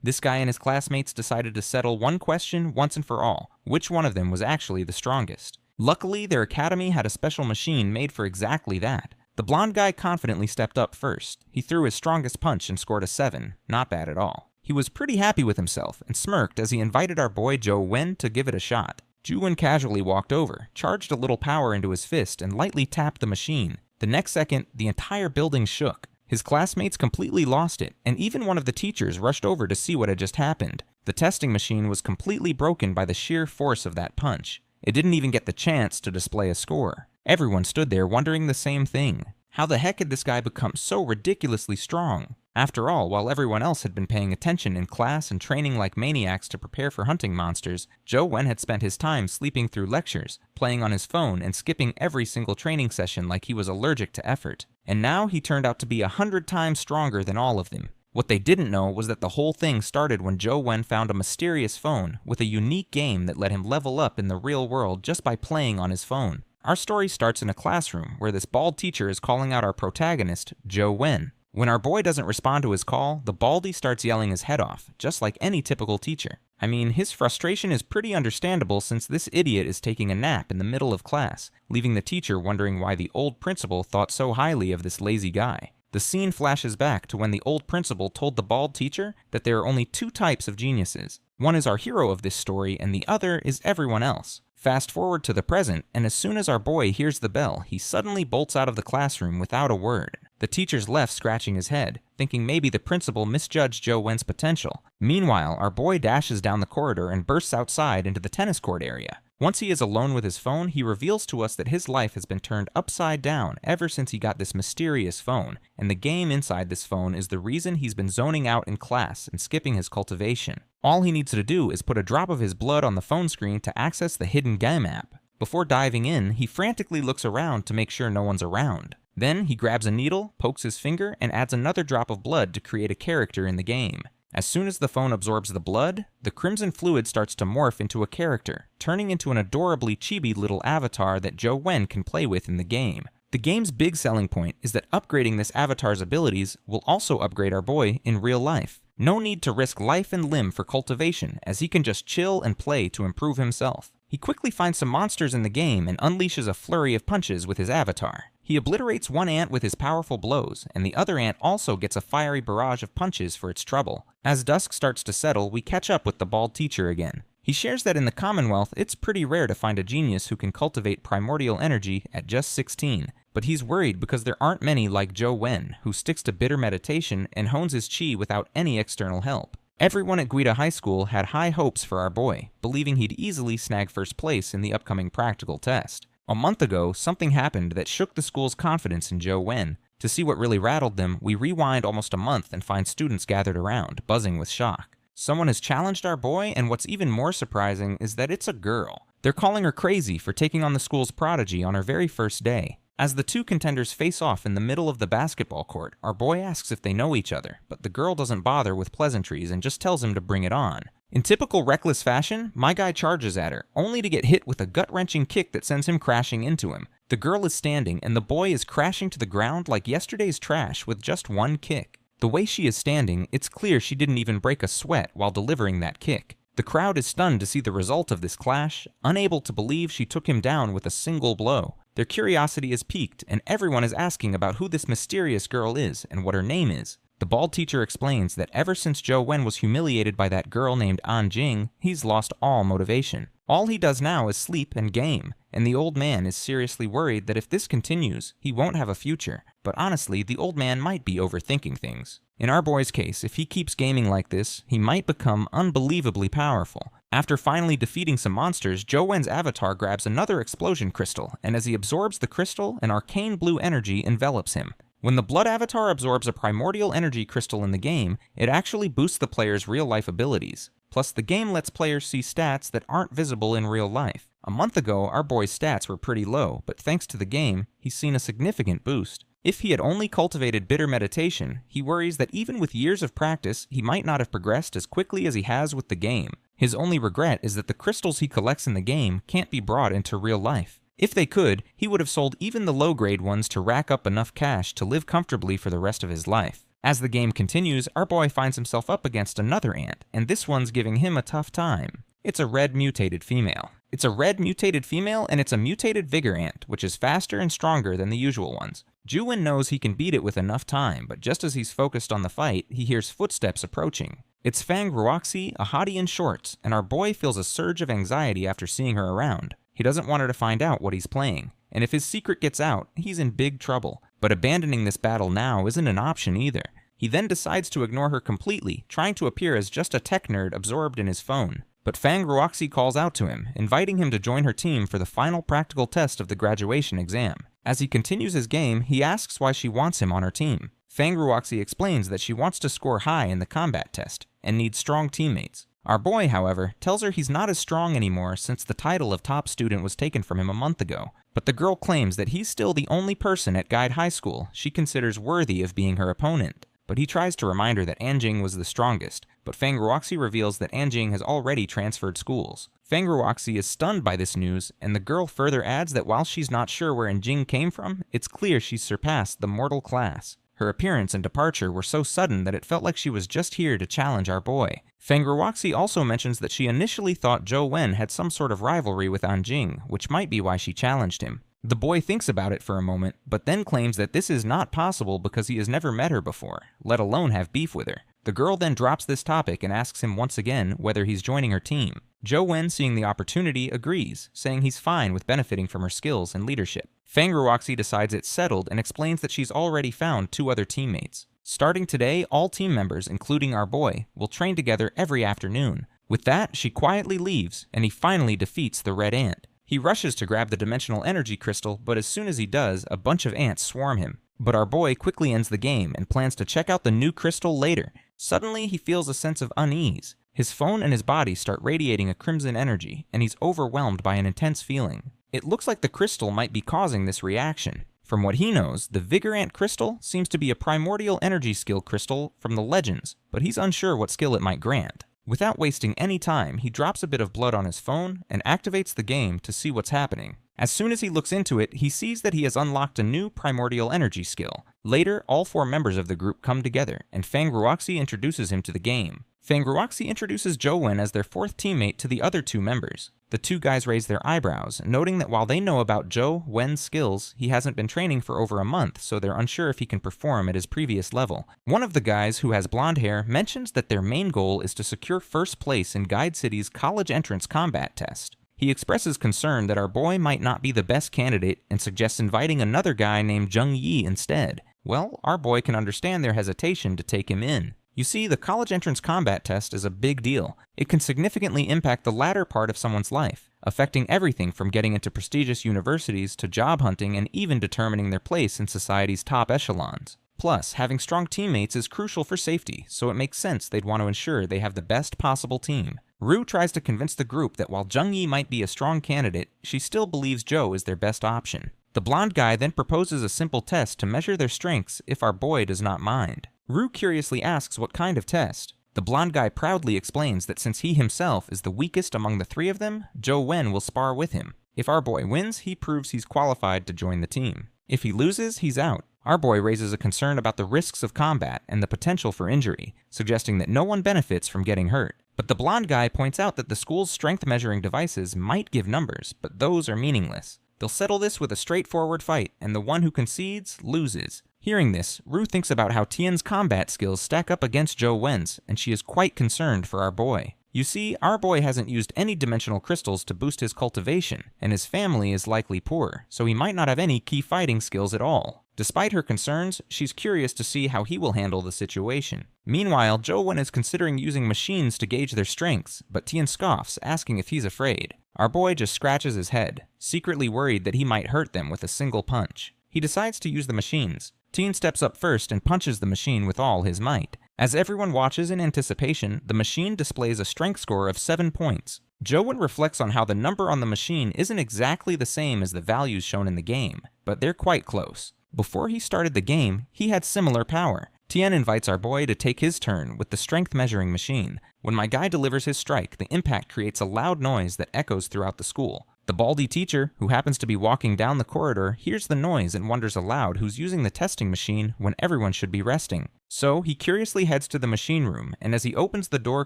This guy and his classmates decided to settle one question once and for all: which one of them was actually the strongest? Luckily, their academy had a special machine made for exactly that. The blonde guy confidently stepped up first. He threw his strongest punch and scored a 7, not bad at all. He was pretty happy with himself and smirked as he invited our boy Zhou Wen to give it a shot. Zhou Wen casually walked over, charged a little power into his fist, and lightly tapped the machine. The next second, the entire building shook. His classmates completely lost it, and even one of the teachers rushed over to see what had just happened. The testing machine was completely broken by the sheer force of that punch. It didn't even get the chance to display a score. Everyone stood there wondering the same thing. How the heck had this guy become so ridiculously strong? After all, while everyone else had been paying attention in class and training like maniacs to prepare for hunting monsters, Zhou Wen had spent his time sleeping through lectures, playing on his phone, and skipping every single training session like he was allergic to effort. And now he turned out to be 100 times stronger than all of them. What they didn't know was that the whole thing started when Zhou Wen found a mysterious phone with a unique game that let him level up in the real world just by playing on his phone. Our story starts in a classroom where this bald teacher is calling out our protagonist, Zhou Wen. When our boy doesn't respond to his call, the baldy starts yelling his head off, just like any typical teacher. I mean, his frustration is pretty understandable since this idiot is taking a nap in the middle of class, leaving the teacher wondering why the old principal thought so highly of this lazy guy. The scene flashes back to when the old principal told the bald teacher that there are only 2 types of geniuses. One is our hero of this story, and the other is everyone else. Fast forward to the present, and as soon as our boy hears the bell, he suddenly bolts out of the classroom without a word. The teacher's left scratching his head, thinking maybe the principal misjudged Zhou Wen's potential. Meanwhile, our boy dashes down the corridor and bursts outside into the tennis court area. Once he is alone with his phone, he reveals to us that his life has been turned upside down ever since he got this mysterious phone, and the game inside this phone is the reason he's been zoning out in class and skipping his cultivation. All he needs to do is put a drop of his blood on the phone screen to access the hidden game app. Before diving in, he frantically looks around to make sure no one's around. Then he grabs a needle, pokes his finger, and adds another drop of blood to create a character in the game. As soon as the phone absorbs the blood, the crimson fluid starts to morph into a character, turning into an adorably chibi little avatar that Zhou Wen can play with in the game. The game's big selling point is that upgrading this avatar's abilities will also upgrade our boy in real life. No need to risk life and limb for cultivation, as he can just chill and play to improve himself. He quickly finds some monsters in the game and unleashes a flurry of punches with his avatar. He obliterates one ant with his powerful blows, and the other ant also gets a fiery barrage of punches for its trouble. As dusk starts to settle, we catch up with the bald teacher again. He shares that in the Commonwealth, it's pretty rare to find a genius who can cultivate primordial energy at just 16, but he's worried because there aren't many like Zhou Wen, who sticks to bitter meditation and hones his chi without any external help. Everyone at Guida High School had high hopes for our boy, believing he'd easily snag first place in the upcoming practical test. A month ago, something happened that shook the school's confidence in Zhou Wen. To see what really rattled them, we rewind almost a month and find students gathered around, buzzing with shock. Someone has challenged our boy, and what's even more surprising is that it's a girl. They're calling her crazy for taking on the school's prodigy on her very first day. As the 2 contenders face off in the middle of the basketball court, our boy asks if they know each other, but the girl doesn't bother with pleasantries and just tells him to bring it on. In typical reckless fashion, my guy charges at her, only to get hit with a gut-wrenching kick that sends him crashing into him. The girl is standing, and the boy is crashing to the ground like yesterday's trash with just one kick. The way she is standing, it's clear she didn't even break a sweat while delivering that kick. The crowd is stunned to see the result of this clash, unable to believe she took him down with a single blow. Their curiosity is piqued, and everyone is asking about who this mysterious girl is and what her name is. The bald teacher explains that ever since Zhou Wen was humiliated by that girl named An Jing, he's lost all motivation. All he does now is sleep and game, and the old man is seriously worried that if this continues, he won't have a future. But honestly, the old man might be overthinking things. In our boy's case, if he keeps gaming like this, he might become unbelievably powerful. After finally defeating some monsters, Zhou Wen's avatar grabs another explosion crystal, and as he absorbs the crystal, an arcane blue energy envelops him. When the blood avatar absorbs a primordial energy crystal in the game, it actually boosts the player's real-life abilities. Plus, the game lets players see stats that aren't visible in real life. A month ago, our boy's stats were pretty low, but thanks to the game, he's seen a significant boost. If he had only cultivated bitter meditation, he worries that even with years of practice, he might not have progressed as quickly as he has with the game. His only regret is that the crystals he collects in the game can't be brought into real life. If they could, he would have sold even the low-grade ones to rack up enough cash to live comfortably for the rest of his life. As the game continues, our boy finds himself up against another ant, and this one's giving him a tough time. It's a red mutated female. It's a red mutated female, and it's a mutated vigor ant, which is faster and stronger than the usual ones. Zhou Wen knows he can beat it with enough time, but just as he's focused on the fight, he hears footsteps approaching. It's Fang Ruoxi, a hottie in shorts, and our boy feels a surge of anxiety after seeing her around. He doesn't want her to find out what he's playing, and if his secret gets out, he's in big trouble. But abandoning this battle now isn't an option either. He then decides to ignore her completely, trying to appear as just a tech nerd absorbed in his phone. But Fang Ruoxi calls out to him, inviting him to join her team for the final practical test of the graduation exam. As he continues his game, he asks why she wants him on her team. Fang Ruoxi explains that she wants to score high in the combat test, and needs strong teammates. Our boy, however, tells her he's not as strong anymore since the title of top student was taken from him a month ago. But the girl claims that he's still the only person at Guide High School she considers worthy of being her opponent. But he tries to remind her that Anjing was the strongest, but Fang Ruoxi reveals that Anjing has already transferred schools. Fang Ruoxi is stunned by this news, and the girl further adds that while she's not sure where Anjing came from, it's clear she's surpassed the mortal class. Her appearance and departure were so sudden that it felt like she was just here to challenge our boy. Fang Ruoxi also mentions that she initially thought Zhou Wen had some sort of rivalry with Anjing, which might be why she challenged him. The boy thinks about it for a moment, but then claims that this is not possible because he has never met her before, let alone have beef with her. The girl then drops this topic and asks him once again whether he's joining her team. Zhou Wen, seeing the opportunity, agrees, saying he's fine with benefiting from her skills and leadership. Fang Ruoxi decides it's settled and explains that she's already found 2 other teammates. Starting today, all team members, including our boy, will train together every afternoon. With that, she quietly leaves, and he finally defeats the red ant. He rushes to grab the dimensional energy crystal, but as soon as he does, a bunch of ants swarm him. But our boy quickly ends the game and plans to check out the new crystal later. Suddenly, he feels a sense of unease. His phone and his body start radiating a crimson energy, and he's overwhelmed by an intense feeling. It looks like the crystal might be causing this reaction. From what he knows, the Vigor Ant crystal seems to be a primordial energy skill crystal from the legends, but he's unsure what skill it might grant. Without wasting any time, he drops a bit of blood on his phone and activates the game to see what's happening. As soon as he looks into it, he sees that he has unlocked a new primordial energy skill. Later, all 4 members of the group come together, and Fang Ruoxi introduces him to the game. Fang Ruoxi introduces Zhou Wen as their 4th teammate to the other 2 members. The 2 guys raise their eyebrows, noting that while they know about Zhou Wen's skills, he hasn't been training for over a month, so they're unsure if he can perform at his previous level. One of the guys, who has blonde hair, mentions that their main goal is to secure first place in Guide City's college entrance combat test. He expresses concern that our boy might not be the best candidate and suggests inviting another guy named Zheng Yi instead. Well, our boy can understand their hesitation to take him in. You see, the college entrance combat test is a big deal. It can significantly impact the latter part of someone's life, affecting everything from getting into prestigious universities to job hunting and even determining their place in society's top echelons. Plus, having strong teammates is crucial for safety, so it makes sense they'd want to ensure they have the best possible team. Rue tries to convince the group that while Zheng Yi might be a strong candidate, she still believes Zhou is their best option. The blonde guy then proposes a simple test to measure their strengths if our boy does not mind. Rue curiously asks what kind of test. The blonde guy proudly explains that since he himself is the weakest among the 3 of them, Zhou Wen will spar with him. If our boy wins, he proves he's qualified to join the team. If he loses, he's out. Our boy raises a concern about the risks of combat and the potential for injury, suggesting that no one benefits from getting hurt. But the blonde guy points out that the school's strength measuring devices might give numbers, but those are meaningless. They'll settle this with a straightforward fight, and the one who concedes loses. Hearing this, Rue thinks about how Tian's combat skills stack up against Zhou Wen's, and she is quite concerned for our boy. You see, our boy hasn't used any dimensional crystals to boost his cultivation, and his family is likely poor, so he might not have any key fighting skills at all. Despite her concerns, she's curious to see how he will handle the situation. Meanwhile, Zhou Wen is considering using machines to gauge their strengths, but Tian scoffs, asking if he's afraid. Our boy just scratches his head, secretly worried that he might hurt them with a single punch. He decides to use the machines. Tian steps up first and punches the machine with all his might. As everyone watches in anticipation, the machine displays a strength score of 7 points. Zhou Wen reflects on how the number on the machine isn't exactly the same as the values shown in the game, but they're quite close. Before he started the game, he had similar power. Tian invites our boy to take his turn with the strength measuring machine. When my guy delivers his strike, the impact creates a loud noise that echoes throughout the school. The baldy teacher, who happens to be walking down the corridor, hears the noise and wonders aloud who's using the testing machine when everyone should be resting. So he curiously heads to the machine room, and as he opens the door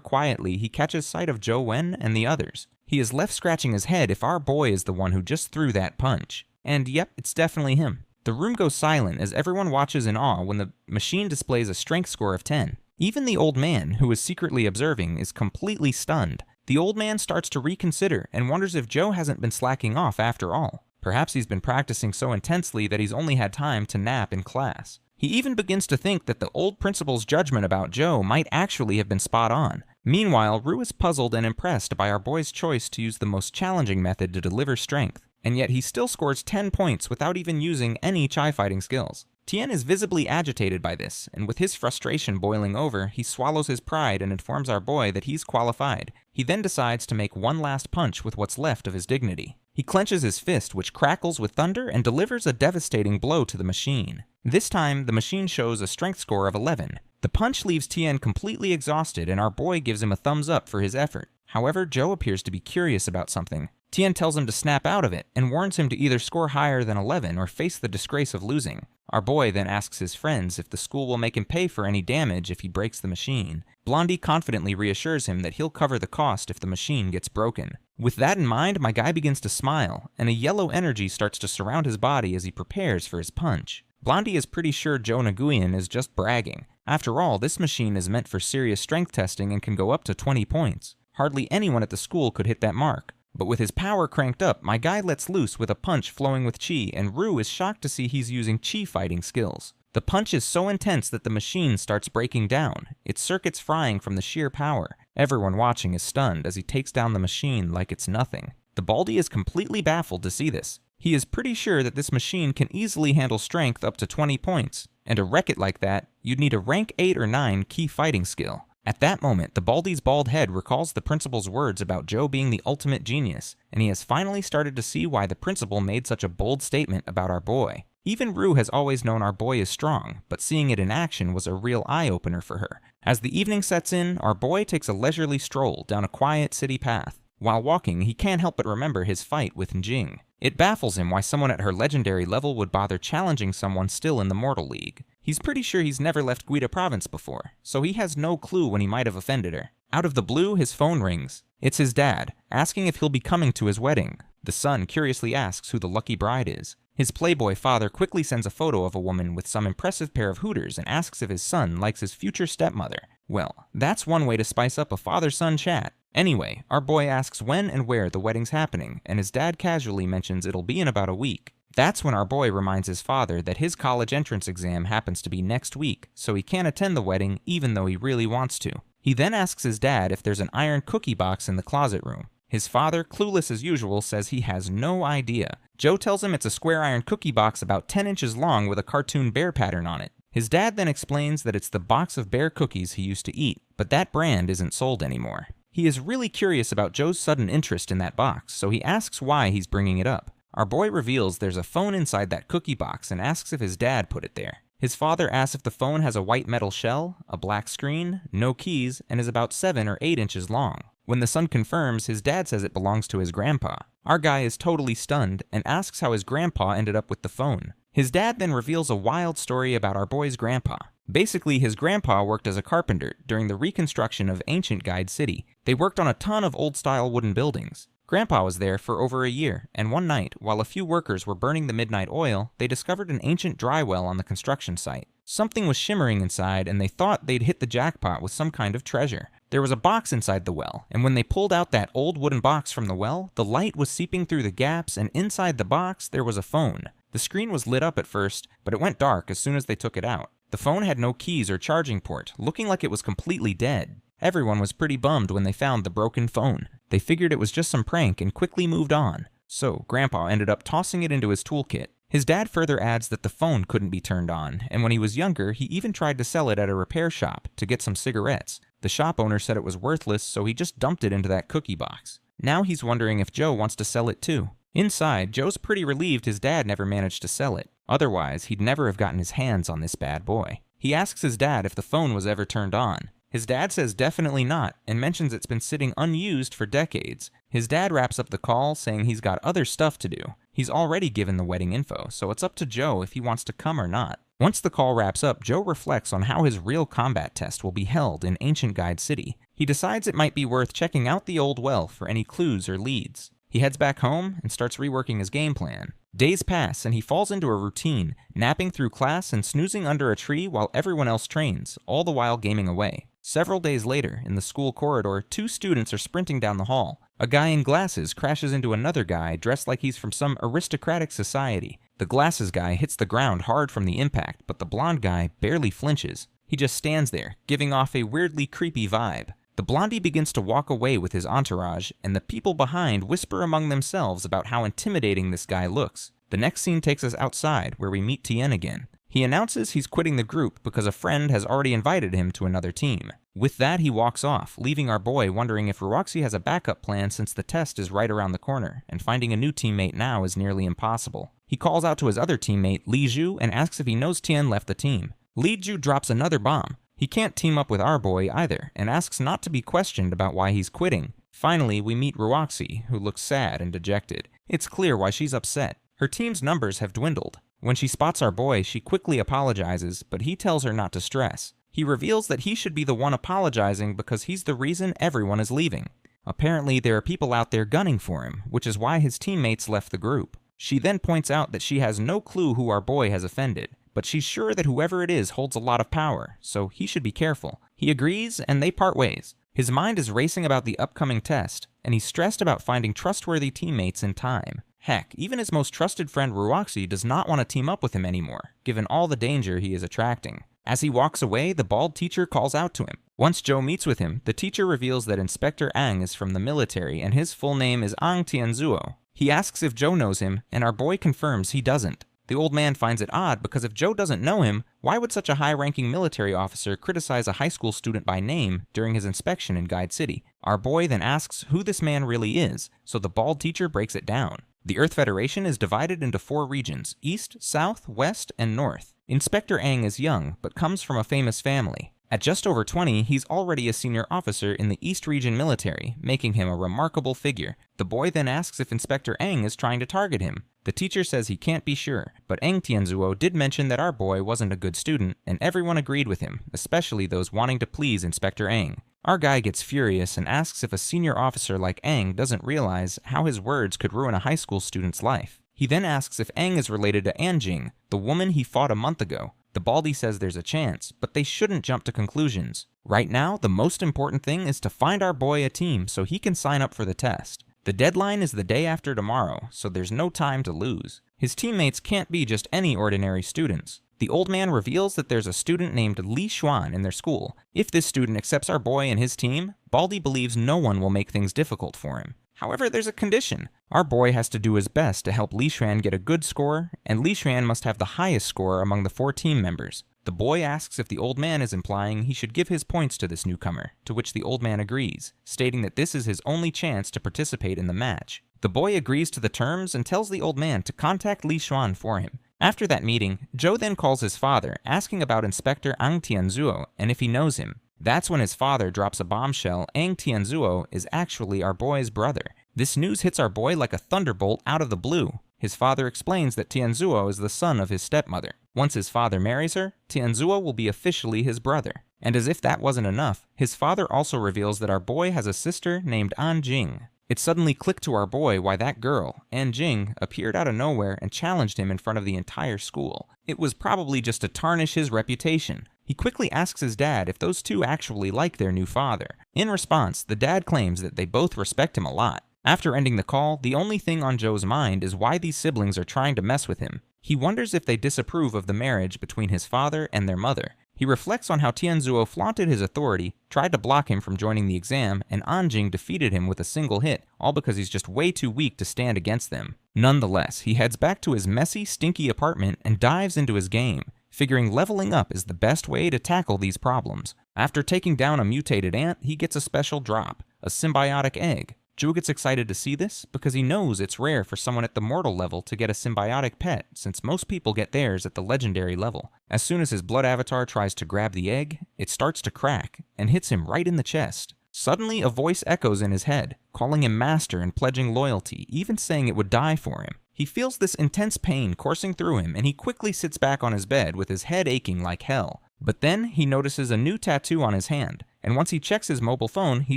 quietly, he catches sight of Zhou Wen and the others. He is left scratching his head if our boy is the one who just threw that punch. And yep, it's definitely him. The room goes silent as everyone watches in awe when the machine displays a strength score of 10. Even the old man, who is secretly observing, is completely stunned. The old man starts to reconsider and wonders if Zhou hasn't been slacking off after all. Perhaps he's been practicing so intensely that he's only had time to nap in class. He even begins to think that the old principal's judgment about Zhou might actually have been spot on. Meanwhile, Rue is puzzled and impressed by our boy's choice to use the most challenging method to deliver strength, and yet he still scores 10 points without even using any chai fighting skills. Tien is visibly agitated by this, and with his frustration boiling over, he swallows his pride and informs our boy that he's qualified. He then decides to make one last punch with what's left of his dignity. He clenches his fist, which crackles with thunder, and delivers a devastating blow to the machine. This time, the machine shows a strength score of 11. The punch leaves Tien completely exhausted, and our boy gives him a thumbs up for his effort. However, Zhou appears to be curious about something. Tien tells him to snap out of it, and warns him to either score higher than 11 or face the disgrace of losing. Our boy then asks his friends if the school will make him pay for any damage if he breaks the machine. Blondie confidently reassures him that he'll cover the cost if the machine gets broken. With that in mind, my guy begins to smile, and a yellow energy starts to surround his body as he prepares for his punch. Blondie is pretty sure Zhou Nguyen is just bragging. After all, this machine is meant for serious strength testing and can go up to 20 points. Hardly anyone at the school could hit that mark. But with his power cranked up, my guy lets loose with a punch flowing with chi, and Rue is shocked to see he's using chi fighting skills. The punch is so intense that the machine starts breaking down, its circuits frying from the sheer power. Everyone watching is stunned as he takes down the machine like it's nothing. The baldy is completely baffled to see this. He is pretty sure that this machine can easily handle strength up to 20 points, and to wreck it like that, you'd need a rank 8 or 9 key fighting skill. At that moment, the baldy's bald head recalls the principal's words about Zhou being the ultimate genius, and he has finally started to see why the principal made such a bold statement about our boy. Even Rue has always known our boy is strong, but seeing it in action was a real eye-opener for her. As the evening sets in, our boy takes a leisurely stroll down a quiet city path. While walking, he can't help but remember his fight with Njing. It baffles him why someone at her legendary level would bother challenging someone still in the Mortal League. He's pretty sure he's never left Guida Province before, so he has no clue when he might have offended her. Out of the blue, his phone rings. It's his dad, asking if he'll be coming to his wedding. The son curiously asks who the lucky bride is. His playboy father quickly sends a photo of a woman with some impressive pair of hooters and asks if his son likes his future stepmother. Well, that's one way to spice up a father-son chat. Anyway, our boy asks when and where the wedding's happening, and his dad casually mentions it'll be in about a week. That's when our boy reminds his father that his college entrance exam happens to be next week, so he can't attend the wedding even though he really wants to. He then asks his dad if there's an iron cookie box in the closet room. His father, clueless as usual, says he has no idea. Joe tells him it's a square iron cookie box about 10 inches long with a cartoon bear pattern on it. His dad then explains that it's the box of bear cookies he used to eat, but that brand isn't sold anymore. He is really curious about Joe's sudden interest in that box, so he asks why he's bringing it up. Our boy reveals there's a phone inside that cookie box and asks if his dad put it there. His father asks if the phone has a white metal shell, a black screen, no keys, and is about 7 or 8 inches long. When the son confirms, his dad says it belongs to his grandpa. Our guy is totally stunned and asks how his grandpa ended up with the phone. His dad then reveals a wild story about our boy's grandpa. Basically, his grandpa worked as a carpenter during the reconstruction of ancient Guide City. They worked on a ton of old-style wooden buildings. Grandpa was there for over a year, and one night, while a few workers were burning the midnight oil, they discovered an ancient dry well on the construction site. Something was shimmering inside, and they thought they'd hit the jackpot with some kind of treasure. There was a box inside the well, and when they pulled out that old wooden box from the well, the light was seeping through the gaps, and inside the box, there was a phone. The screen was lit up at first, but it went dark as soon as they took it out. The phone had no keys or charging port, looking like it was completely dead. Everyone was pretty bummed when they found the broken phone. They figured it was just some prank and quickly moved on. So, Grandpa ended up tossing it into his toolkit. His dad further adds that the phone couldn't be turned on, and when he was younger, he even tried to sell it at a repair shop to get some cigarettes. The shop owner said it was worthless, so he just dumped it into that cookie box. Now he's wondering if Joe wants to sell it too. Inside, Joe's pretty relieved his dad never managed to sell it. Otherwise, he'd never have gotten his hands on this bad boy. He asks his dad if the phone was ever turned on. His dad says definitely not, and mentions it's been sitting unused for decades. His dad wraps up the call, saying he's got other stuff to do. He's already given the wedding info, so it's up to Zhou if he wants to come or not. Once the call wraps up, Zhou reflects on how his real combat test will be held in Ancient Guide City. He decides it might be worth checking out the old well for any clues or leads. He heads back home and starts reworking his game plan. Days pass and he falls into a routine, napping through class and snoozing under a tree while everyone else trains, all the while gaming away. Several days later, in the school corridor, two students are sprinting down the hall. A guy in glasses crashes into another guy dressed like he's from some aristocratic society. The glasses guy hits the ground hard from the impact, but the blonde guy barely flinches. He just stands there, giving off a weirdly creepy vibe. The blondie begins to walk away with his entourage, and the people behind whisper among themselves about how intimidating this guy looks. The next scene takes us outside, where we meet Tien again. He announces he's quitting the group because a friend has already invited him to another team. With that, he walks off, leaving our boy wondering if Roxy has a backup plan since the test is right around the corner, and finding a new teammate now is nearly impossible. He calls out to his other teammate, Li Zhu, and asks if he knows Tien left the team. Li Zhu drops another bomb. He can't team up with our boy either, and asks not to be questioned about why he's quitting. Finally, we meet Roxy, who looks sad and dejected. It's clear why she's upset. Her team's numbers have dwindled. When she spots our boy, she quickly apologizes, but he tells her not to stress. He reveals that he should be the one apologizing because he's the reason everyone is leaving. Apparently, there are people out there gunning for him, which is why his teammates left the group. She then points out that she has no clue who our boy has offended, but she's sure that whoever it is holds a lot of power, so he should be careful. He agrees, and they part ways. His mind is racing about the upcoming test, and he's stressed about finding trustworthy teammates in time. Heck, even his most trusted friend Roxy does not want to team up with him anymore, given all the danger he is attracting. As he walks away, the bald teacher calls out to him. Once Zhou meets with him, the teacher reveals that Inspector Ang is from the military and his full name is Ang Tianzuo. He asks if Zhou knows him, and our boy confirms he doesn't. The old man finds it odd because if Zhou doesn't know him, why would such a high-ranking military officer criticize a high school student by name during his inspection in Guide City? Our boy then asks who this man really is, so the bald teacher breaks it down. The Earth Federation is divided into 4 regions: East, South, West, and North. Inspector Ang is young, but comes from a famous family. At just over 20, he's already a senior officer in the East Region military, making him a remarkable figure. The boy then asks if Inspector Ang is trying to target him. The teacher says he can't be sure, but Ang Tianzuo did mention that our boy wasn't a good student, and everyone agreed with him, especially those wanting to please Inspector Ang. Our guy gets furious and asks if a senior officer like Ang doesn't realize how his words could ruin a high school student's life. He then asks if Ang is related to Anjing, the woman he fought a month ago. The baldy says there's a chance, but they shouldn't jump to conclusions. Right now, the most important thing is to find our boy a team so he can sign up for the test. The deadline is the day after tomorrow, so there's no time to lose. His teammates can't be just any ordinary students. The old man reveals that there's a student named Li Xuan in their school. If this student accepts our boy and his team, Baldy believes no one will make things difficult for him. However, there's a condition. Our boy has to do his best to help Li Xuan get a good score, and Li Xuan must have the highest score among the 4 team members. The boy asks if the old man is implying he should give his points to this newcomer, to which the old man agrees, stating that this is his only chance to participate in the match. The boy agrees to the terms and tells the old man to contact Li Xuan for him. After that meeting, Zhou then calls his father, asking about Inspector Ang Tianzuo and if he knows him. That's when his father drops a bombshell. Ang Tianzuo is actually our boy's brother. This news hits our boy like a thunderbolt out of the blue. His father explains that Tianzuo is the son of his stepmother. Once his father marries her, Tianzuo will be officially his brother. And as if that wasn't enough, his father also reveals that our boy has a sister named Anjing. It suddenly clicked to our boy why that girl, Anjing, appeared out of nowhere and challenged him in front of the entire school. It was probably just to tarnish his reputation. He quickly asks his dad if those two actually like their new father. In response, the dad claims that they both respect him a lot. After ending the call, the only thing on Zhou's mind is why these siblings are trying to mess with him. He wonders if they disapprove of the marriage between his father and their mother. He reflects on how Tianzuo flaunted his authority, tried to block him from joining the exam, and Anjing defeated him with a single hit, all because he's just way too weak to stand against them. Nonetheless, he heads back to his messy, stinky apartment and dives into his game, figuring leveling up is the best way to tackle these problems. After taking down a mutated ant, he gets a special drop, a symbiotic egg. Zhou gets excited to see this because he knows it's rare for someone at the mortal level to get a symbiotic pet, since most people get theirs at the legendary level. As soon as his blood avatar tries to grab the egg, it starts to crack and hits him right in the chest. Suddenly, a voice echoes in his head, calling him master and pledging loyalty, even saying it would die for him. He feels this intense pain coursing through him, and he quickly sits back on his bed with his head aching like hell. But then, he notices a new tattoo on his hand, and once he checks his mobile phone, he